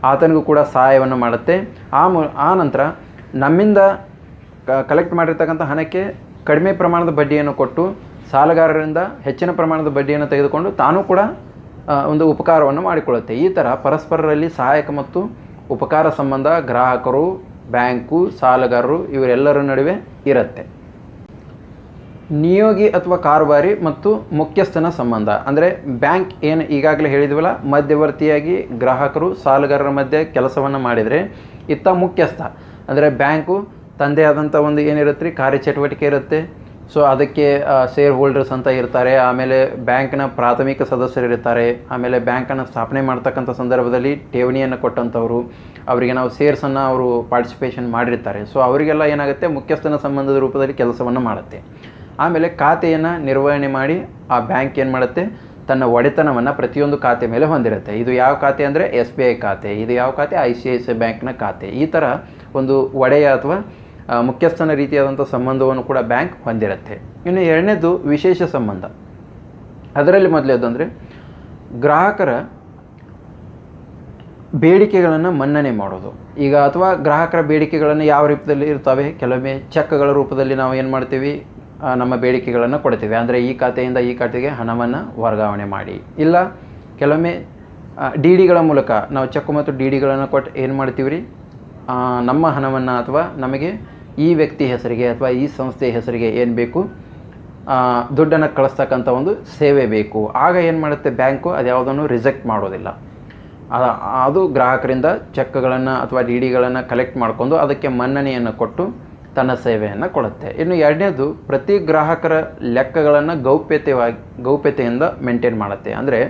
Speaker 1: ಆತನಿಗೂ ಕೂಡ ಸಹಾಯವನ್ನು ಮಾಡುತ್ತೆ. ಆ ನಂತರ ನಮ್ಮಿಂದ ಕಲೆಕ್ಟ್ ಮಾಡಿರ್ತಕ್ಕಂಥ ಹಣಕ್ಕೆ ಕಡಿಮೆ ಪ್ರಮಾಣದ ಬಡ್ಡಿಯನ್ನು ಕೊಟ್ಟು ಸಾಲಗಾರರಿಂದ ಹೆಚ್ಚಿನ ಪ್ರಮಾಣದ ಬಡ್ಡಿಯನ್ನು ತೆಗೆದುಕೊಂಡು ತಾನೂ ಕೂಡ ಒಂದು ಉಪಕಾರವನ್ನು ಮಾಡಿಕೊಳ್ಳುತ್ತೆ. ಈ ಥರ ಪರಸ್ಪರರಲ್ಲಿ ಸಹಾಯಕ ಮತ್ತು ಉಪಕಾರ ಸಂಬಂಧ ಗ್ರಾಹಕರು, ಬ್ಯಾಂಕು, ಸಾಲಗಾರರು ಇವರೆಲ್ಲರ ನಡುವೆ ಇರುತ್ತೆ. ನಿಯೋಗಿ ಅಥವಾ ಕಾರುಬಾರಿ ಮತ್ತು ಮುಖ್ಯಸ್ಥನ ಸಂಬಂಧ ಅಂದರೆ ಬ್ಯಾಂಕ್ ಏನು ಈಗಾಗಲೇ ಹೇಳಿದ್ವಲ್ಲ, ಮಧ್ಯವರ್ತಿಯಾಗಿ ಗ್ರಾಹಕರು ಸಾಲಗಾರರ ಮಧ್ಯೆ ಕೆಲಸವನ್ನು ಮಾಡಿದರೆ ಇತ್ತ ಮುಖ್ಯಸ್ಥ ಅಂದರೆ ಬ್ಯಾಂಕು ತಂದೆ ಆದಂಥ ಒಂದು ಏನಿರುತ್ತೆ ರೀ ಕಾರ್ಯಚಟುವಟಿಕೆ ಇರುತ್ತೆ. ಸೊ ಅದಕ್ಕೆ ಶೇರ್ ಹೋಲ್ಡರ್ಸ್ ಅಂತ ಇರ್ತಾರೆ, ಆಮೇಲೆ ಬ್ಯಾಂಕ್ನ ಪ್ರಾಥಮಿಕ ಸದಸ್ಯರು ಇರ್ತಾರೆ, ಆಮೇಲೆ ಬ್ಯಾಂಕನ್ನು ಸ್ಥಾಪನೆ ಮಾಡ್ತಕ್ಕಂಥ ಸಂದರ್ಭದಲ್ಲಿ ಠೇವಣಿಯನ್ನು ಕೊಟ್ಟಂಥವ್ರು, ಅವರಿಗೆ ನಾವು ಶೇರ್ಸನ್ನು ಅವರು ಪಾರ್ಟಿಸಿಪೇಷನ್ ಮಾಡಿರ್ತಾರೆ. ಸೊ ಅವರಿಗೆಲ್ಲ ಏನಾಗುತ್ತೆ, ಮುಖ್ಯಸ್ಥನ ಸಂಬಂಧದ ರೂಪದಲ್ಲಿ ಕೆಲಸವನ್ನು ಮಾಡುತ್ತೆ. ಆಮೇಲೆ ಖಾತೆಯನ್ನು ನಿರ್ವಹಣೆ ಮಾಡಿ ಆ ಬ್ಯಾಂಕ್ ಏನು ಮಾಡುತ್ತೆ, ತನ್ನ ಒಡೆತನವನ್ನು ಪ್ರತಿಯೊಂದು ಖಾತೆ ಮೇಲೆ ಹೊಂದಿರುತ್ತೆ. ಇದು ಯಾವ ಖಾತೆ ಅಂದರೆ SBI ಖಾತೆ, ಇದು ಯಾವ ಖಾತೆ ICICI ಬ್ಯಾಂಕ್ನ ಖಾತೆ. ಈ ಥರ ಒಂದು ಒಡೆಯ ಅಥವಾ ಮುಖ್ಯಸ್ಥನ ರೀತಿಯಾದಂಥ ಸಂಬಂಧವನ್ನು ಕೂಡ ಬ್ಯಾಂಕ್ ಹೊಂದಿರುತ್ತೆ. ಇನ್ನು ಎರಡನೇದು ವಿಶೇಷ ಸಂಬಂಧ. ಅದರಲ್ಲಿ ಮೊದಲೇದು ಅಂದರೆ ಗ್ರಾಹಕರ ಬೇಡಿಕೆಗಳನ್ನು ಮನ್ನಣೆ ಮಾಡೋದು. ಈಗ ಅಥವಾ ಗ್ರಾಹಕರ ಬೇಡಿಕೆಗಳನ್ನು ಯಾವ ರೂಪದಲ್ಲಿ ಇರ್ತವೆ, ಕೆಲವೊಮ್ಮೆ ಚೆಕ್ಗಳ ರೂಪದಲ್ಲಿ ನಾವು ಏನು ಮಾಡ್ತೀವಿ, ನಮ್ಮ ಬೇಡಿಕೆಗಳನ್ನು ಕೊಡ್ತೀವಿ. ಅಂದರೆ ಈ ಖಾತೆಯಿಂದ ಈ ಖಾತೆಗೆ ಹಣವನ್ನು ವರ್ಗಾವಣೆ ಮಾಡಿ. ಇಲ್ಲ ಕೆಲವೊಮ್ಮೆ DDಗಳ ಮೂಲಕ ನಾವು ಚೆಕ್ ಮತ್ತು DDಗಳನ್ನು ಕೊಟ್ಟು ಏನು ಮಾಡ್ತೀವಿ ರೀ, ನಮ್ಮ ಹಣವನ್ನು ಅಥವಾ ನಮಗೆ ಈ ವ್ಯಕ್ತಿ ಹೆಸರಿಗೆ ಅಥವಾ ಈ ಸಂಸ್ಥೆಯ ಹೆಸರಿಗೆ ಏನು ಬೇಕು, ದುಡ್ಡನ್ನು ಕಳಿಸ್ತಕ್ಕಂಥ ಒಂದು ಸೇವೆ ಬೇಕು. ಆಗ ಏನು ಮಾಡುತ್ತೆ ಬ್ಯಾಂಕು, ಅದು ಯಾವುದನ್ನು ರಿಜೆಕ್ಟ್ ಮಾಡೋದಿಲ್ಲ. ಅದು ಗ್ರಾಹಕರಿಂದ ಚೆಕ್ಗಳನ್ನು ಅಥವಾ DDಗಳನ್ನು ಕಲೆಕ್ಟ್ ಮಾಡಿಕೊಂಡು ಅದಕ್ಕೆ ಮನ್ನಣೆಯನ್ನು ಕೊಟ್ಟು ತನ್ನ ಸೇವೆಯನ್ನು ಕೊಡುತ್ತೆ. ಇನ್ನು ಎರಡನೇದು, ಪ್ರತಿ ಗ್ರಾಹಕರ ಲೆಕ್ಕಗಳನ್ನು ಗೌಪ್ಯತೆಯಿಂದ ಮೇಂಟೈನ್ ಮಾಡುತ್ತೆ. ಅಂದರೆ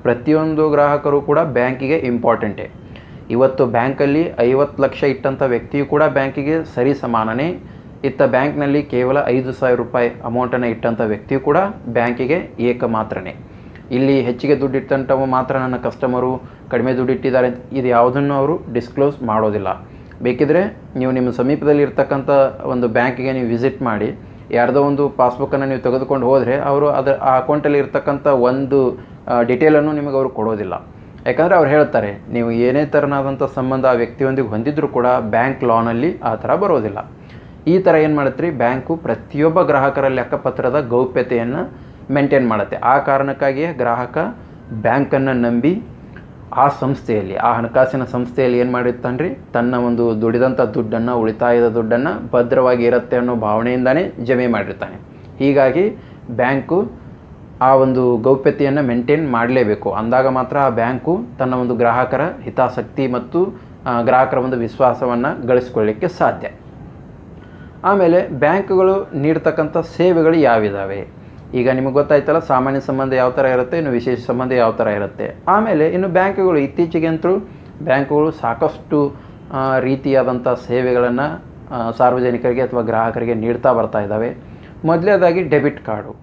Speaker 1: ಪ್ರತಿಯೊಂದು ಗ್ರಾಹಕರು ಕೂಡ ಬ್ಯಾಂಕಿಗೆ ಇಂಪಾರ್ಟೆಂಟೇ. ಇವತ್ತು ಬ್ಯಾಂಕಲ್ಲಿ 50 ಲಕ್ಷ ಇಟ್ಟಂಥ ವ್ಯಕ್ತಿಯು ಕೂಡ ಬ್ಯಾಂಕಿಗೆ ಸರಿ ಸಮಾನನೇ. ಇತ್ತ ಬ್ಯಾಂಕ್ನಲ್ಲಿ ಕೇವಲ 5,000 ರೂಪಾಯಿ ಅಮೌಂಟನ್ನು ಇಟ್ಟಂಥ ವ್ಯಕ್ತಿಯು ಕೂಡ ಬ್ಯಾಂಕಿಗೆ ಏಕಮಾತ್ರನೇ. ಇಲ್ಲಿ ಹೆಚ್ಚಿಗೆ ದುಡ್ಡು ಇಟ್ಟಂಥವು ಮಾತ್ರ ನನ್ನ ಕಸ್ಟಮರು ಕಡಿಮೆ ದುಡ್ಡು ಇಟ್ಟಿದ್ದಾರೆ, ಇದು ಯಾವುದನ್ನು ಅವರು ಡಿಸ್ಕ್ಲೋಸ್ ಮಾಡೋದಿಲ್ಲ. ಬೇಕಿದ್ರೆ ನೀವು ನಿಮ್ಮ ಸಮೀಪದಲ್ಲಿ ಇರ್ತಕ್ಕಂಥ ಒಂದು ಬ್ಯಾಂಕಿಗೆ ನೀವು ವಿಸಿಟ್ ಮಾಡಿ, ಯಾರ್ದೋ ಒಂದು ಪಾಸ್ಬುಕ್ಕನ್ನು ನೀವು ತೆಗೆದುಕೊಂಡು ಹೋದರೆ ಅವರು ಆ ಅಕೌಂಟಲ್ಲಿ ಇರ್ತಕ್ಕಂಥ ಒಂದು ಡಿಟೇಲನ್ನು ನಿಮಗೆ ಅವರು ಕೊಡೋದಿಲ್ಲ. ಯಾಕಂದರೆ ಅವ್ರು ಹೇಳ್ತಾರೆ, ನೀವು ಏನೇ ಥರನಾದಂಥ ಸಂಬಂಧ ಆ ವ್ಯಕ್ತಿಯೊಂದಿಗೆ ಹೊಂದಿದ್ರೂ ಕೂಡ ಬ್ಯಾಂಕ್ ಲಾನಲ್ಲಿ ಆ ಥರ ಬರೋದಿಲ್ಲ. ಈ ಥರ ಏನು ಮಾಡುತ್ತೆ ರೀ, ಬ್ಯಾಂಕು ಪ್ರತಿಯೊಬ್ಬ ಗ್ರಾಹಕರ ಲೆಕ್ಕಪತ್ರದ ಗೌಪ್ಯತೆಯನ್ನು ಮೇಂಟೈನ್ ಮಾಡುತ್ತೆ. ಆ ಕಾರಣಕ್ಕಾಗಿಯೇ ಗ್ರಾಹಕ ಬ್ಯಾಂಕನ್ನು ನಂಬಿ ಆ ಸಂಸ್ಥೆಯಲ್ಲಿ, ಆ ಹಣಕಾಸಿನ ಸಂಸ್ಥೆಯಲ್ಲಿ ಏನು ಮಾಡಿರ್ತಾನೆ ರೀ, ತನ್ನ ಒಂದು ದುಡಿದಂಥ ದುಡ್ಡನ್ನು, ಉಳಿತಾಯದ ದುಡ್ಡನ್ನು ಭದ್ರವಾಗಿ ಇರುತ್ತೆ ಅನ್ನೋ ಭಾವನೆಯಿಂದನೇ ಜಮೆ ಮಾಡಿರ್ತಾನೆ. ಹೀಗಾಗಿ ಬ್ಯಾಂಕು ಆ ಒಂದು ಗೌಪ್ಯತೆಯನ್ನು ಮೇಂಟೈನ್ ಮಾಡಲೇಬೇಕು. ಅಂದಾಗ ಮಾತ್ರ ಆ ಬ್ಯಾಂಕು ತನ್ನ ಒಂದು ಗ್ರಾಹಕರ ಹಿತಾಸಕ್ತಿ ಮತ್ತು ಗ್ರಾಹಕರ ಒಂದು ವಿಶ್ವಾಸವನ್ನು ಗಳಿಸ್ಕೊಳ್ಳಿಕ್ಕೆ ಸಾಧ್ಯ. ಆಮೇಲೆ ಬ್ಯಾಂಕುಗಳು ನೀಡ್ತಕ್ಕಂಥ ಸೇವೆಗಳು ಯಾವಿದ್ದಾವೆ, ಈಗ ನಿಮಗೆ ಗೊತ್ತಾಯ್ತಲ್ಲ, ಸಾಮಾನ್ಯ ಸಂಬಂಧ ಯಾವ ಥರ ಇರುತ್ತೆ, ಇನ್ನು ವಿಶೇಷ ಸಂಬಂಧ ಯಾವ ಥರ ಇರುತ್ತೆ. ಆಮೇಲೆ ಇನ್ನು ಬ್ಯಾಂಕುಗಳು ಇತ್ತೀಚೆಗಂತೂ ಬ್ಯಾಂಕುಗಳು ಸಾಕಷ್ಟು ರೀತಿಯಾದಂಥ ಸೇವೆಗಳನ್ನು ಸಾರ್ವಜನಿಕರಿಗೆ ಅಥವಾ ಗ್ರಾಹಕರಿಗೆ ನೀಡ್ತಾ ಬರ್ತಾ ಇದ್ದಾವೆ. ಮೊದಲನೇದಾಗಿ ಡೆಬಿಟ್ ಕಾರ್ಡು.